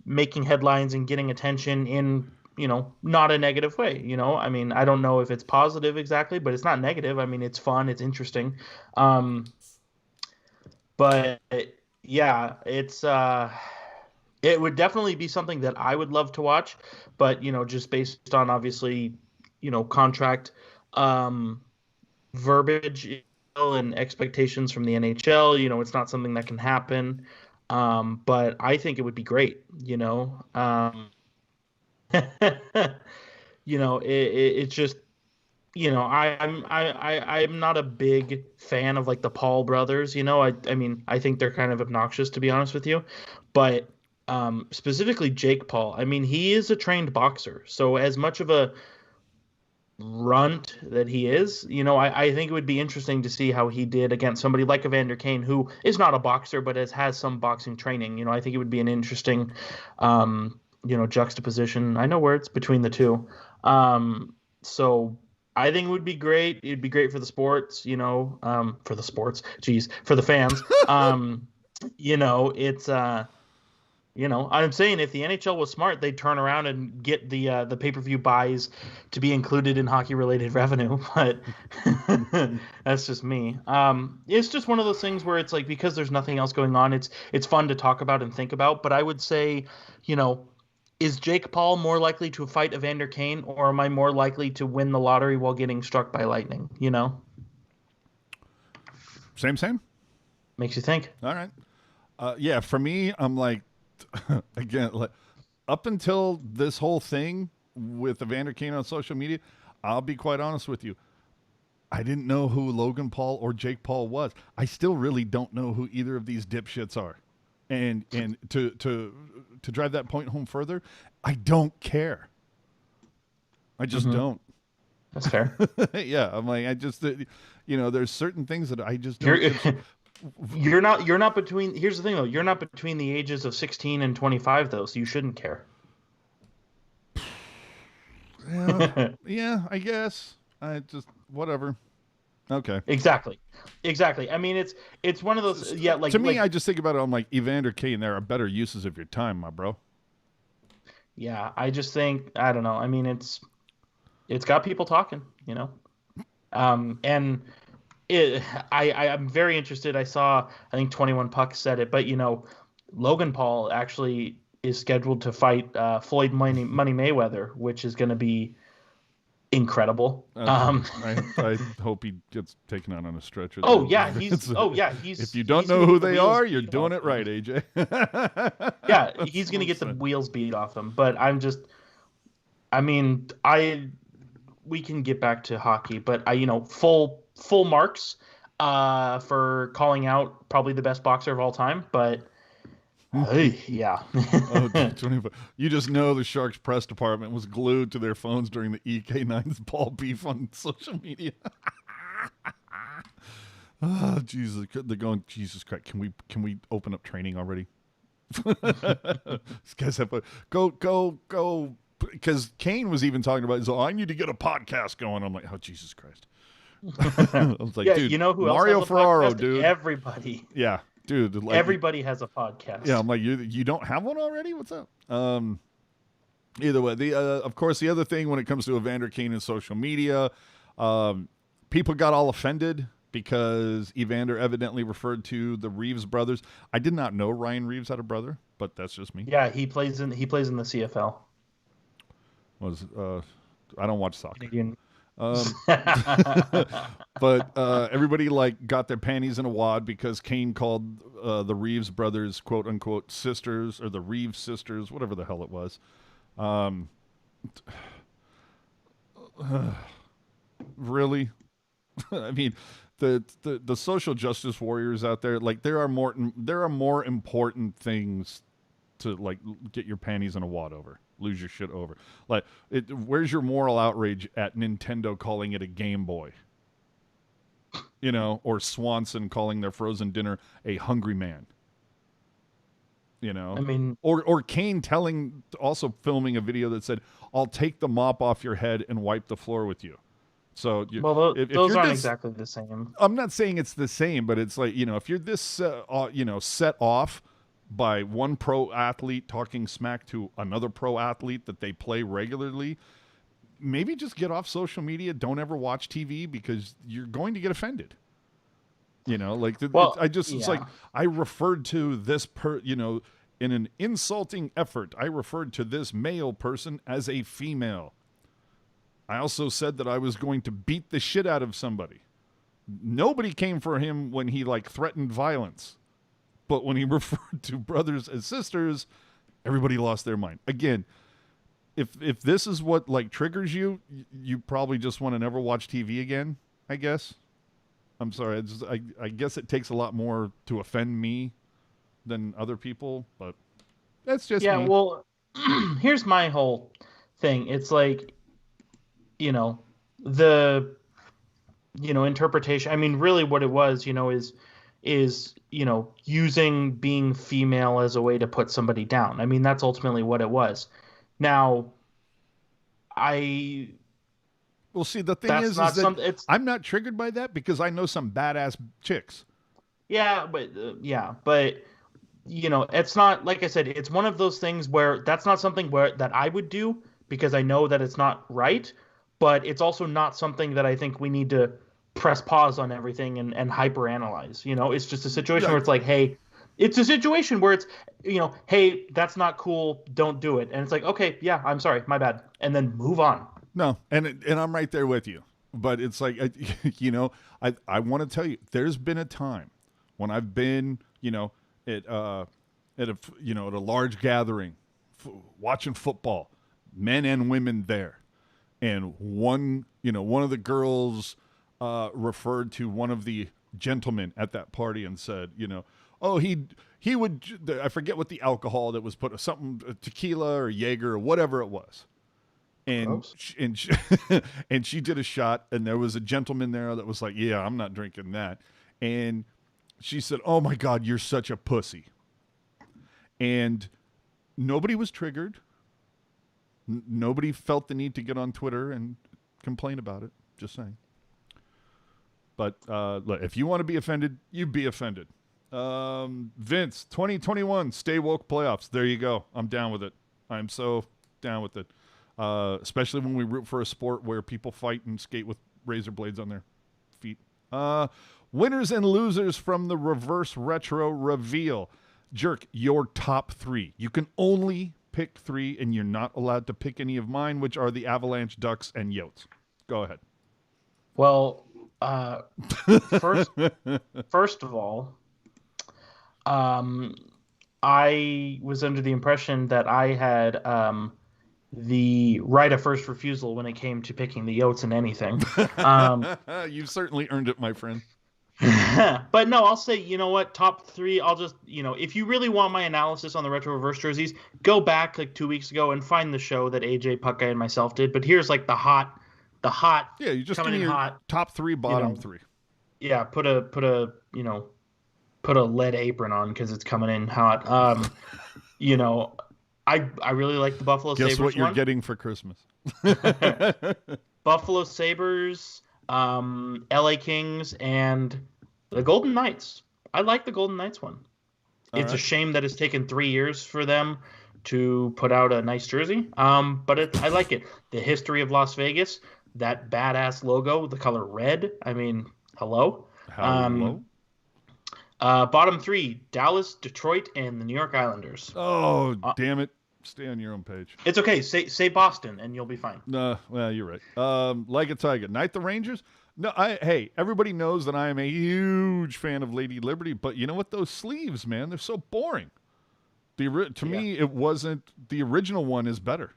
making headlines and getting attention in, not a negative way. I mean, I don't know if it's positive exactly, but it's not negative. I mean, it's fun. It's interesting. But yeah, it's, it would definitely be something that I would love to watch, but, just based on obviously, contract, verbiage and expectations from the NHL, it's not something that can happen. But I think it would be great, it's just, I'm not a big fan of the Paul brothers, I mean, I think they're kind of obnoxious, to be honest with you, but, specifically Jake Paul, I mean, he is a trained boxer. So as much of a runt that he is, I think it would be interesting to see how he did against somebody like Evander Kane, who is not a boxer, but has some boxing training. I think it would be an interesting, juxtaposition. I know words between the two. So I think it would be great. It'd be great for the sports, for the fans. It's, You know, I'm saying if the NHL was smart, they'd turn around and get the pay-per-view buys to be included in hockey-related revenue. But that's just me. It's just one of those things where it's like, because there's nothing else going on, it's fun to talk about and think about. But I would say, you know, is Jake Paul more likely to fight Evander Kane, or am I more likely to win the lottery while getting struck by lightning? You know, Same. makes you think. All right. Yeah, for me, I'm like, again, like, up until this whole thing with Evander Kane on social media, I'll be quite honest with you. I didn't know who Logan Paul or Jake Paul was. I still really don't know who either of these dipshits are. And to drive that point home further, I don't care. I just don't. That's fair. Yeah, I'm like, I just, there's certain things that I just don't. You're not between. Here's the thing, though. You're not between the ages of 16 and 25, though, so you shouldn't care. Yeah, I guess. I just whatever. Okay. Exactly. I mean, it's one of those. Yeah, like to me, I just think about it. I'm like, Evander Kane. There are better uses of your time, my bro. Yeah, I just think, I don't know. I mean, it's got people talking, you know, and. I'm very interested. I saw, I think 21 Puck said it, but Logan Paul actually is scheduled to fight Floyd Money Mayweather, which is going to be incredible. I hope he gets taken out on a stretcher. He's. If you don't know who they are, you're doing it right, AJ. Yeah, he's going to get the wheels beat off him. But we can get back to hockey, but full marks for calling out probably the best boxer of all time, but yeah. You just know the Sharks press department was glued to their phones during the EK9's ball beef on social media. Oh, Jesus. They're going, Jesus Christ, can we open up training already? These guys have go. Because Kane was even talking about, I need to get a podcast going. I'm like, oh, Jesus Christ. I was like, dude, you know who Mario else has a Ferraro, podcast? dude. Everybody. Yeah, dude. Like, everybody has a podcast. Yeah, I'm like, you don't have one already? What's up? Either way, of course, the other thing when it comes to Evander Kane and social media, people got all offended because Evander evidently referred to the Reeves brothers. I did not know Ryan Reeves had a brother, but that's just me. Yeah, he plays in the CFL. I don't watch soccer. Canadian. But everybody got their panties in a wad because Kane called the Reeves brothers quote unquote sisters, or the Reeves sisters, whatever the hell it was. Really? I mean, the social justice warriors out there, there are more important things to get your panties in a wad over. Lose your shit over. Where's your moral outrage at Nintendo calling it a Game Boy? Or Swanson calling their frozen dinner a Hungry Man. I mean, or Kane also filming a video that said, "I'll take the mop off your head and wipe the floor with you." So, those aren't exactly the same. I'm not saying it's the same, but it's if you're this, set off by one pro athlete talking smack to another pro athlete that they play regularly, maybe just get off social media. Don't ever watch TV because you're going to get offended. It's like I referred to this in an insulting effort. I referred to this male person as a female. I also said that I was going to beat the shit out of somebody. Nobody came for him when he threatened violence. But when he referred to brothers as sisters, everybody lost their mind. Again, if this is what triggers you, you probably just want to never watch TV again, I guess. I'm sorry. I guess it takes a lot more to offend me than other people, but that's just me. Well, here's my whole thing. It's the interpretation. I mean, really what it was, is using being female as a way to put somebody down. I mean, that's ultimately what it was. Now, well, see, the thing is that I'm not triggered by that because I know some badass chicks. Yeah, but it's not, like I said, it's one of those things where that's not something that I would do because I know that it's not right, but it's also not something that I think we need to press pause on everything and hyper analyze. It's just a situation where it's like, hey, it's a situation where it's, hey, that's not cool, don't do it. And it's like, okay, yeah, I'm sorry, my bad. And then move on. No, and I'm right there with you. But it's like, I want to tell you, there's been a time when I've been, at a large gathering, watching football, men and women there, and one of the girls referred to one of the gentlemen at that party and said, oh, he would, I forget what the alcohol that was put, something tequila or Jaeger or whatever it was. And and she did a shot, and there was a gentleman there that was like, yeah, I'm not drinking that. And she said, oh my God, you're such a pussy. And nobody was triggered. Nobody felt the need to get on Twitter and complain about it. Just saying. But look, if you want to be offended, you be offended. Vince, 2021 Stay Woke playoffs. There you go. I'm down with it. I'm so down with it. Especially when we root for a sport where people fight and skate with razor blades on their feet. Winners and losers from the reverse retro reveal. Jerk, your top 3. You can only pick 3, and you're not allowed to pick any of mine, which are the Avalanche, Ducks, and Yotes. Go ahead. Well, first of all, I was under the impression that I had the right of first refusal when it came to picking the Yotes in anything. You've certainly earned it, my friend. But no, I'll say, you know what, top 3, I'll just, if you really want my analysis on the retro reverse jerseys, go back like 2 weeks ago and find the show that AJ, Puck Guy, and myself did. But here's like the hot, yeah, you just coming in hot top 3, bottom 3. Yeah, put a lead apron on because it's coming in hot. I really like the Buffalo Sabres. Guess what you're getting for Christmas? Buffalo Sabres, LA Kings, and the Golden Knights. I like the Golden Knights one. It's a shame that it's taken 3 years for them to put out a nice jersey. But I like it. The history of Las Vegas, that badass logo, the color red. I mean, hello. Bottom 3, Dallas, Detroit, and the New York Islanders. Oh, damn it. Stay on your own page. It's okay. Say Boston, and you'll be fine. Well, you're right. Like a tiger. Night the Rangers? No, hey, everybody knows that I am a huge fan of Lady Liberty, but you know what? Those sleeves, man, they're so boring. To me, it wasn't. The original one is better,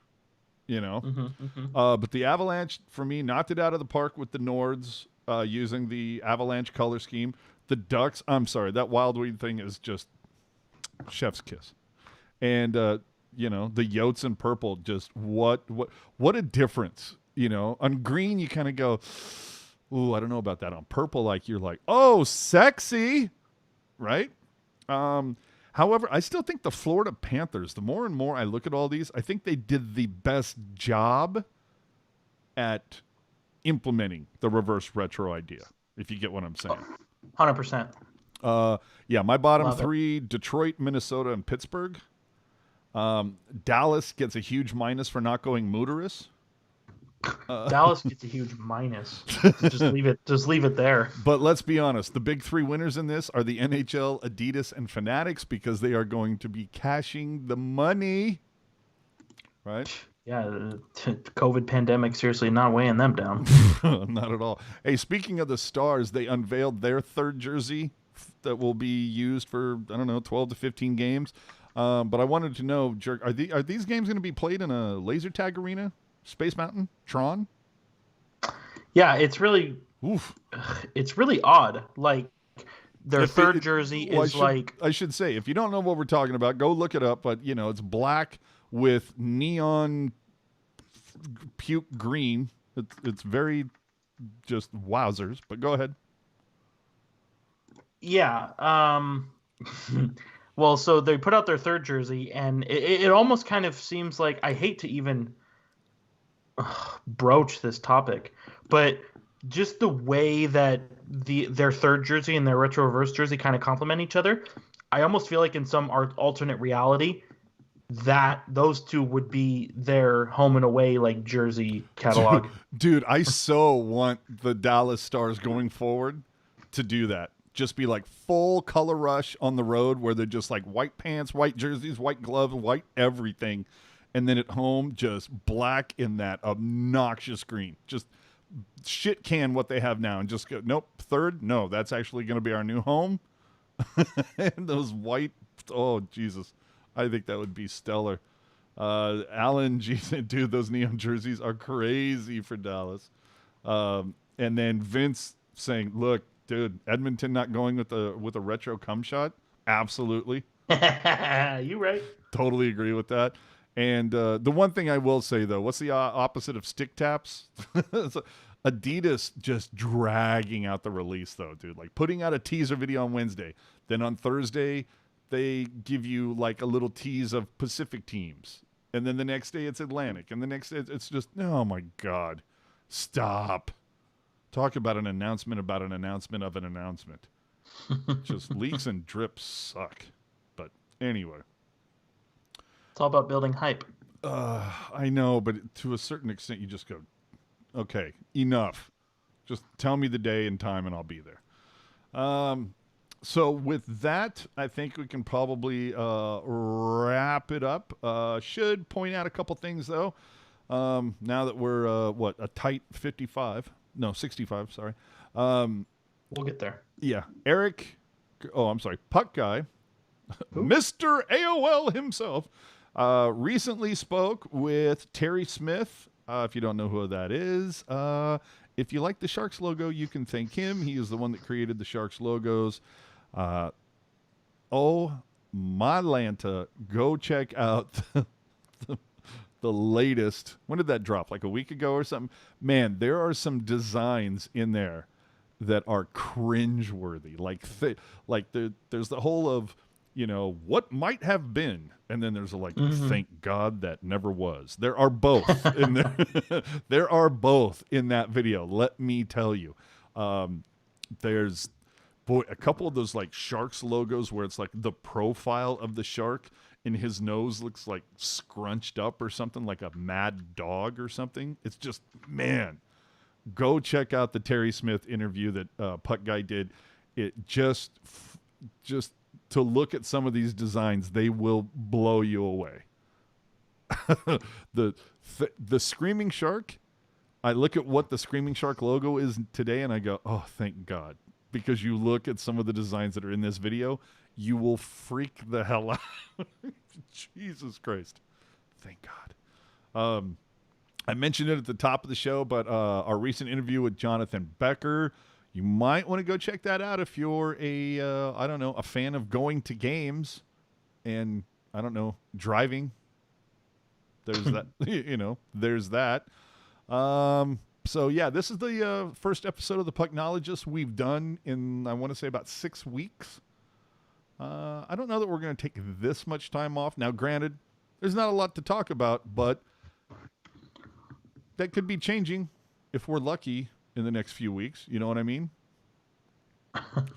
But the Avalanche, for me, knocked it out of the park with the Nords using the Avalanche color scheme. The Ducks, I'm sorry, that Wildweed thing is just chef's kiss. And, the Yotes in purple, just what a difference, On green, you kind of go, ooh, I don't know about that. On purple, you're like, oh, sexy, right? However, I still think the Florida Panthers, the more and more I look at all these, I think they did the best job at implementing the reverse retro idea, if you get what I'm saying. 100%. Yeah, my bottom 3, Detroit, Minnesota, and Pittsburgh. Dallas gets a huge minus for not going Mooterus. Dallas gets a huge minus. Just leave it there. But let's be honest, the big 3 winners in this are the NHL, Adidas, and Fanatics because they are going to be cashing the money. Right? Yeah, the COVID pandemic, seriously, not weighing them down. Not at all. Hey, speaking of the Stars, they unveiled their 3rd jersey that will be used for, 12 to 15 games. But I wanted to know, Jerk, are these games going to be played in a laser tag arena? Space Mountain? Tron? Yeah, it's really odd. Like, their 3rd jersey is I should say, if you don't know what we're talking about, go look it up. But, it's black with neon puke green. It's very just wowzers. But go ahead. Yeah. Well, so they put out their 3rd jersey, and it almost kind of seems like, I hate to even broach this topic, but just the way that their 3rd jersey and their retro reverse jersey kind of complement each other, I almost feel like in some alternate reality that those two would be their home and away like jersey catalog. Dude, I so want the Dallas Stars going forward to do that. Just be like full color rush on the road where they're just like white pants, white jerseys, white gloves, white everything. And then at home, just black in that obnoxious green. Just shit can what they have now and just go, nope, third, no, that's actually going to be our new home. And those white, oh, Jesus. I think that would be stellar. Alan, geez, dude, those neon jerseys are crazy for Dallas. And then Vince saying, look, dude, Edmonton not going with a retro cum shot? Absolutely. You right. Totally agree with that. And the one thing I will say, though, what's the opposite of stick taps? Adidas just dragging out the release, though, dude. Like putting out a teaser video on Wednesday. Then on Thursday, they give you like a little tease of Pacific teams. And then the next day it's Atlantic. And the next day it's just, oh my God. Stop. Talk about an announcement of an announcement. Just leaks and drips suck. But anyway. It's all about building hype. I know, but to a certain extent you just go, okay, enough. Just tell me the day and time and I'll be there. So with that, I think we can probably wrap it up. Should point out a couple things, though. Now that we're, a tight 65, sorry. We'll get there. Yeah. Puck Guy, Mr. AOL himself, recently spoke with Terry Smith. If you don't know who that is, if you like the Sharks logo, you can thank him. He is the one that created the Sharks logos. Oh my Lanta, go check out the latest. When did that drop? Like a week ago or something? Man, there are some designs in there that are cringeworthy. There's the whole of, what might have been. And then there's thank God that never was. There are both in there. There are both in that video. Let me tell you. There's a couple of those like Sharks logos where it's like the profile of the shark and his nose looks like scrunched up or something, like a mad dog or something. It's just, man, go check out the Terry Smith interview that Puck Guy did. It just to look at some of these designs, they will blow you away. The Screaming Shark, I look at what the Screaming Shark logo is today and I go, oh, thank God. Because you look at some of the designs that are in this video, you will freak the hell out. Jesus Christ. Thank God. I mentioned it at the top of the show, but our recent interview with Jonathan Becher, you might want to go check that out if you're a fan of going to games and, driving. There's that, there's that. So, yeah, this is the first episode of the Pucknologists we've done in, I want to say, about 6 weeks. I don't know that we're going to take this much time off. Now, granted, there's not a lot to talk about, but that could be changing if we're lucky in the next few weeks. You know what I mean?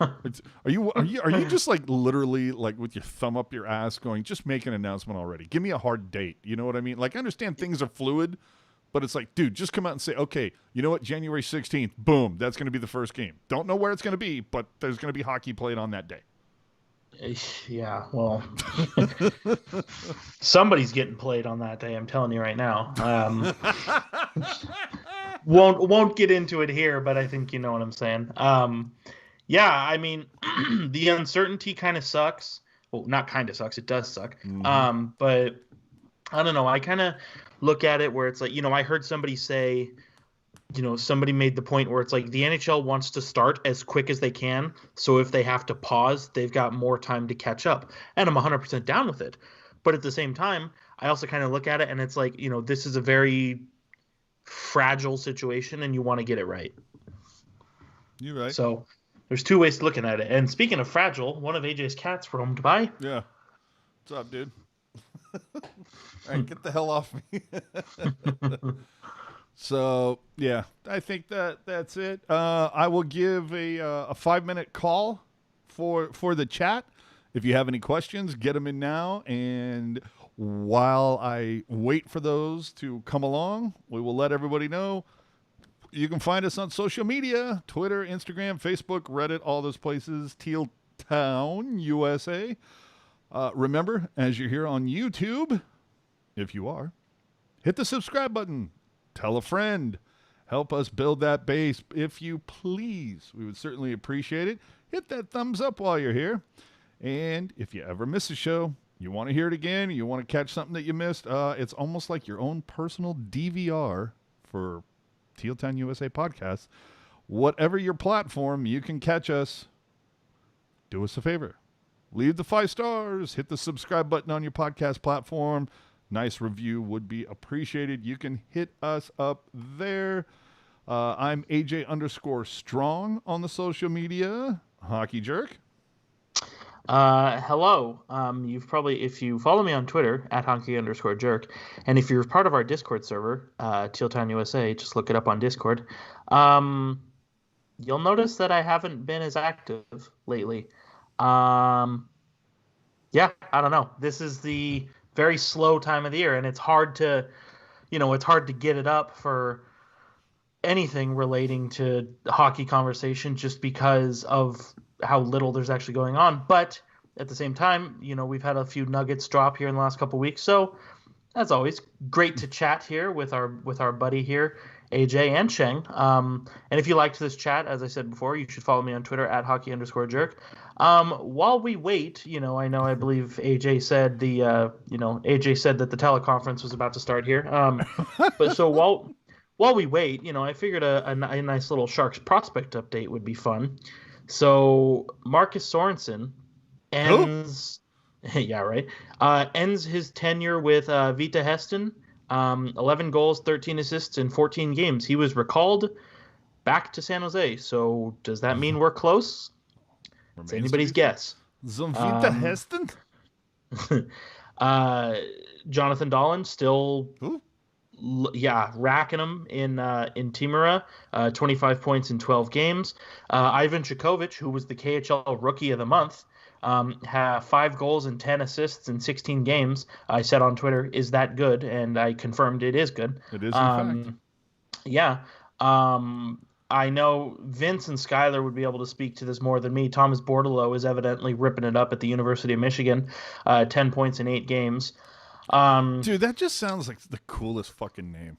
Are you just like literally like with your thumb up your ass going, just make an announcement already. Give me a hard date. You know what I mean? Like, I understand things are fluid, but it's like, dude, just come out and say, okay, you know what? January 16th, boom, that's going to be the first game. Don't know where it's going to be, but there's going to be hockey played on that day. Yeah, well, somebody's getting played on that day. I'm telling you right now. Won't get into it here, but I think you know what I'm saying. Yeah, I mean, the uncertainty kind of sucks. Well, not kind of sucks. It does suck. Mm-hmm. But I don't know. I kind of look at it where it's like, I heard somebody say, somebody made the point where it's like the NHL wants to start as quick as they can. So if they have to pause, they've got more time to catch up. And I'm 100% down with it. But at the same time, I also kind of look at it and it's like, this is a very fragile situation and you want to get it right. You're right. So there's two ways to looking at it. And speaking of fragile, one of AJ's cats roamed by. Yeah. What's up, dude? All right, get the hell off me. So, yeah, I think that's it. I will give a 5-minute call for the chat. If you have any questions, get them in now. And while I wait for those to come along, we will let everybody know. You can find us on social media, Twitter, Instagram, Facebook, Reddit, all those places, Teal Town, USA. Remember, as you're here on YouTube, if you are, hit the subscribe button. Tell a friend. Help us build that base, if you please. We would certainly appreciate it. Hit that thumbs up while you're here. And if you ever miss a show, you want to hear it again, you want to catch something that you missed, it's almost like your own personal DVR for Teal Town USA podcast. Whatever your platform, you can catch us. Do us a favor. Leave the 5 stars. Hit the subscribe button on your podcast platform. Nice review would be appreciated. You can hit us up there. I'm AJ_strong on the social media. Hockey Jerk. Hello. You've probably, if you follow me on Twitter at honky_jerk, and if you're part of our Discord server, Teal Town USA, just look it up on Discord. You'll notice that I haven't been as active lately. Yeah, I don't know. This is the very slow time of the year, and it's hard to get it up for anything relating to hockey conversation just because of how little there's actually going on. But at the same time, we've had a few nuggets drop here in the last couple of weeks. So as always, great to chat here with our buddy here, AJ and Sheng. And if you liked this chat, as I said before, you should follow me on Twitter at hockey_jerk. While we wait, I believe AJ said AJ said that the teleconference was about to start here. But so while we wait, I figured a nice little Sharks prospect update would be fun. So Marcus Sorensen ends, yeah, right. Ends his tenure with Vita Heston. 11 goals, 13 assists in 14 games. He was recalled back to San Jose. So does that mean we're close? It's anybody's guess. Vita Heston? Jonathan Dahlen still, racking them in Timura, 25 points in 12 games. Ivan Chikovic, who was the KHL Rookie of the Month, have 5 goals and 10 assists in 16 games. I said on Twitter, "Is that good?" And I confirmed it is good. It is, in fact. Yeah. I know Vince and Skyler would be able to speak to this more than me. Thomas Bordeleau is evidently ripping it up at the University of Michigan, 10 points in 8 games. Dude, that just sounds like the coolest fucking name.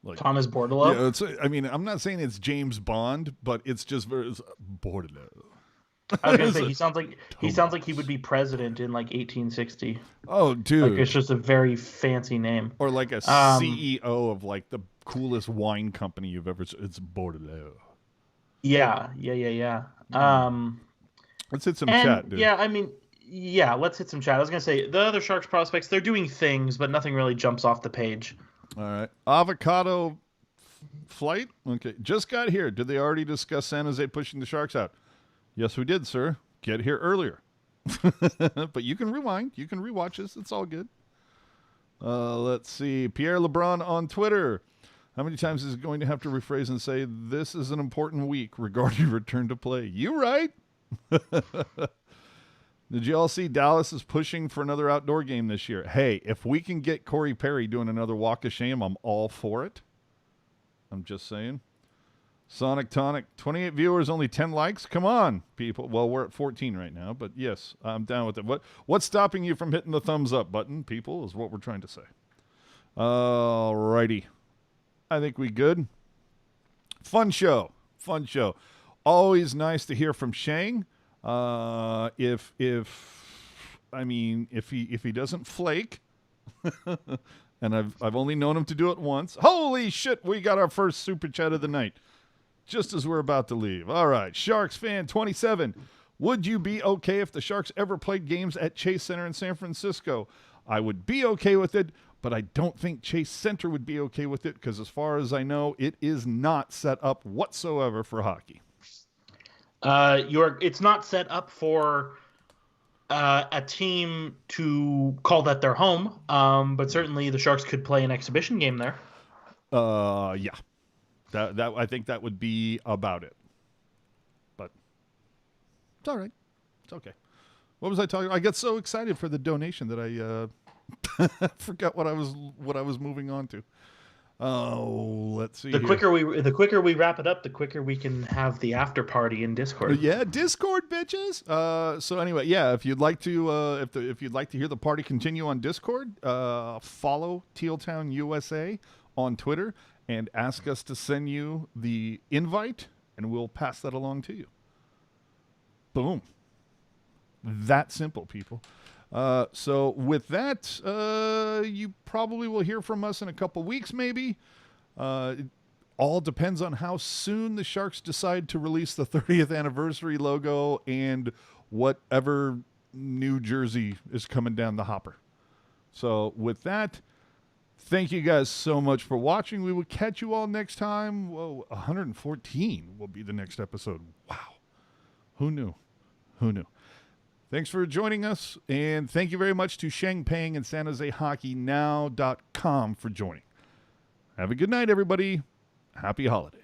Like Thomas Bordeleau? Yeah, I'm not saying it's James Bond, but it's just Bordeleau. I was gonna say he sounds like he would be president in like 1860. Oh, dude! Like it's just a very fancy name. Or like a CEO of like the coolest wine company you've ever. It's Bordeaux. Yeah. Let's hit some chat, dude. Yeah, let's hit some chat. I was gonna say the other Sharks prospects, they're doing things, but nothing really jumps off the page. All right, avocado flight. Okay, just got here. Did they already discuss San Jose pushing the Sharks out? Yes, we did, sir. Get here earlier. But you can rewind. You can rewatch this. It's all good. Let's see. Pierre LeBron on Twitter. How many times is it going to have to rephrase and say, this is an important week regarding return to play? You right? Did you all see Dallas is pushing for another outdoor game this year? Hey, if we can get Corey Perry doing another walk of shame, I'm all for it. I'm just saying. Sonic Tonic, 28 viewers, only 10 likes. Come on, people. Well, we're at 14 right now, but yes, I'm down with it. What's stopping you from hitting the thumbs up button, people, is what we're trying to say. All righty. I think we good. Fun show. Always nice to hear from Shang. If he doesn't flake, and I've only known him to do it once. Holy shit, we got our first super chat of the night. Just as we're about to leave. All right, Sharks fan 27. Would you be okay if the Sharks ever played games at Chase Center in San Francisco? I would be okay with it, but I don't think Chase Center would be okay with it because as far as I know, it is not set up whatsoever for hockey. It's not set up for a team to call that their home, but certainly the Sharks could play an exhibition game there. Yeah. That I think that would be about it. But it's all right. It's okay. What was I talking? I got so excited for the donation that I forgot what I was moving on to. Oh, let's see. The quicker we wrap it up, the quicker we can have the after party in Discord. Yeah, Discord, bitches. So anyway, yeah, if you'd like to if you'd like to hear the party continue on Discord, follow Teal Town USA on Twitter and ask us to send you the invite, and we'll pass that along to you. Boom. That simple, people. So with that, you probably will hear from us in a couple weeks, maybe. It all depends on how soon the Sharks decide to release the 30th anniversary logo and whatever new jersey is coming down the hopper. So with that, thank you guys so much for watching. We will catch you all next time. Whoa, 114 will be the next episode. Wow. Who knew? Who knew? Thanks for joining us, and thank you very much to Sheng Peng and SanJoseHockeyNow.com for joining. Have a good night, everybody. Happy holidays.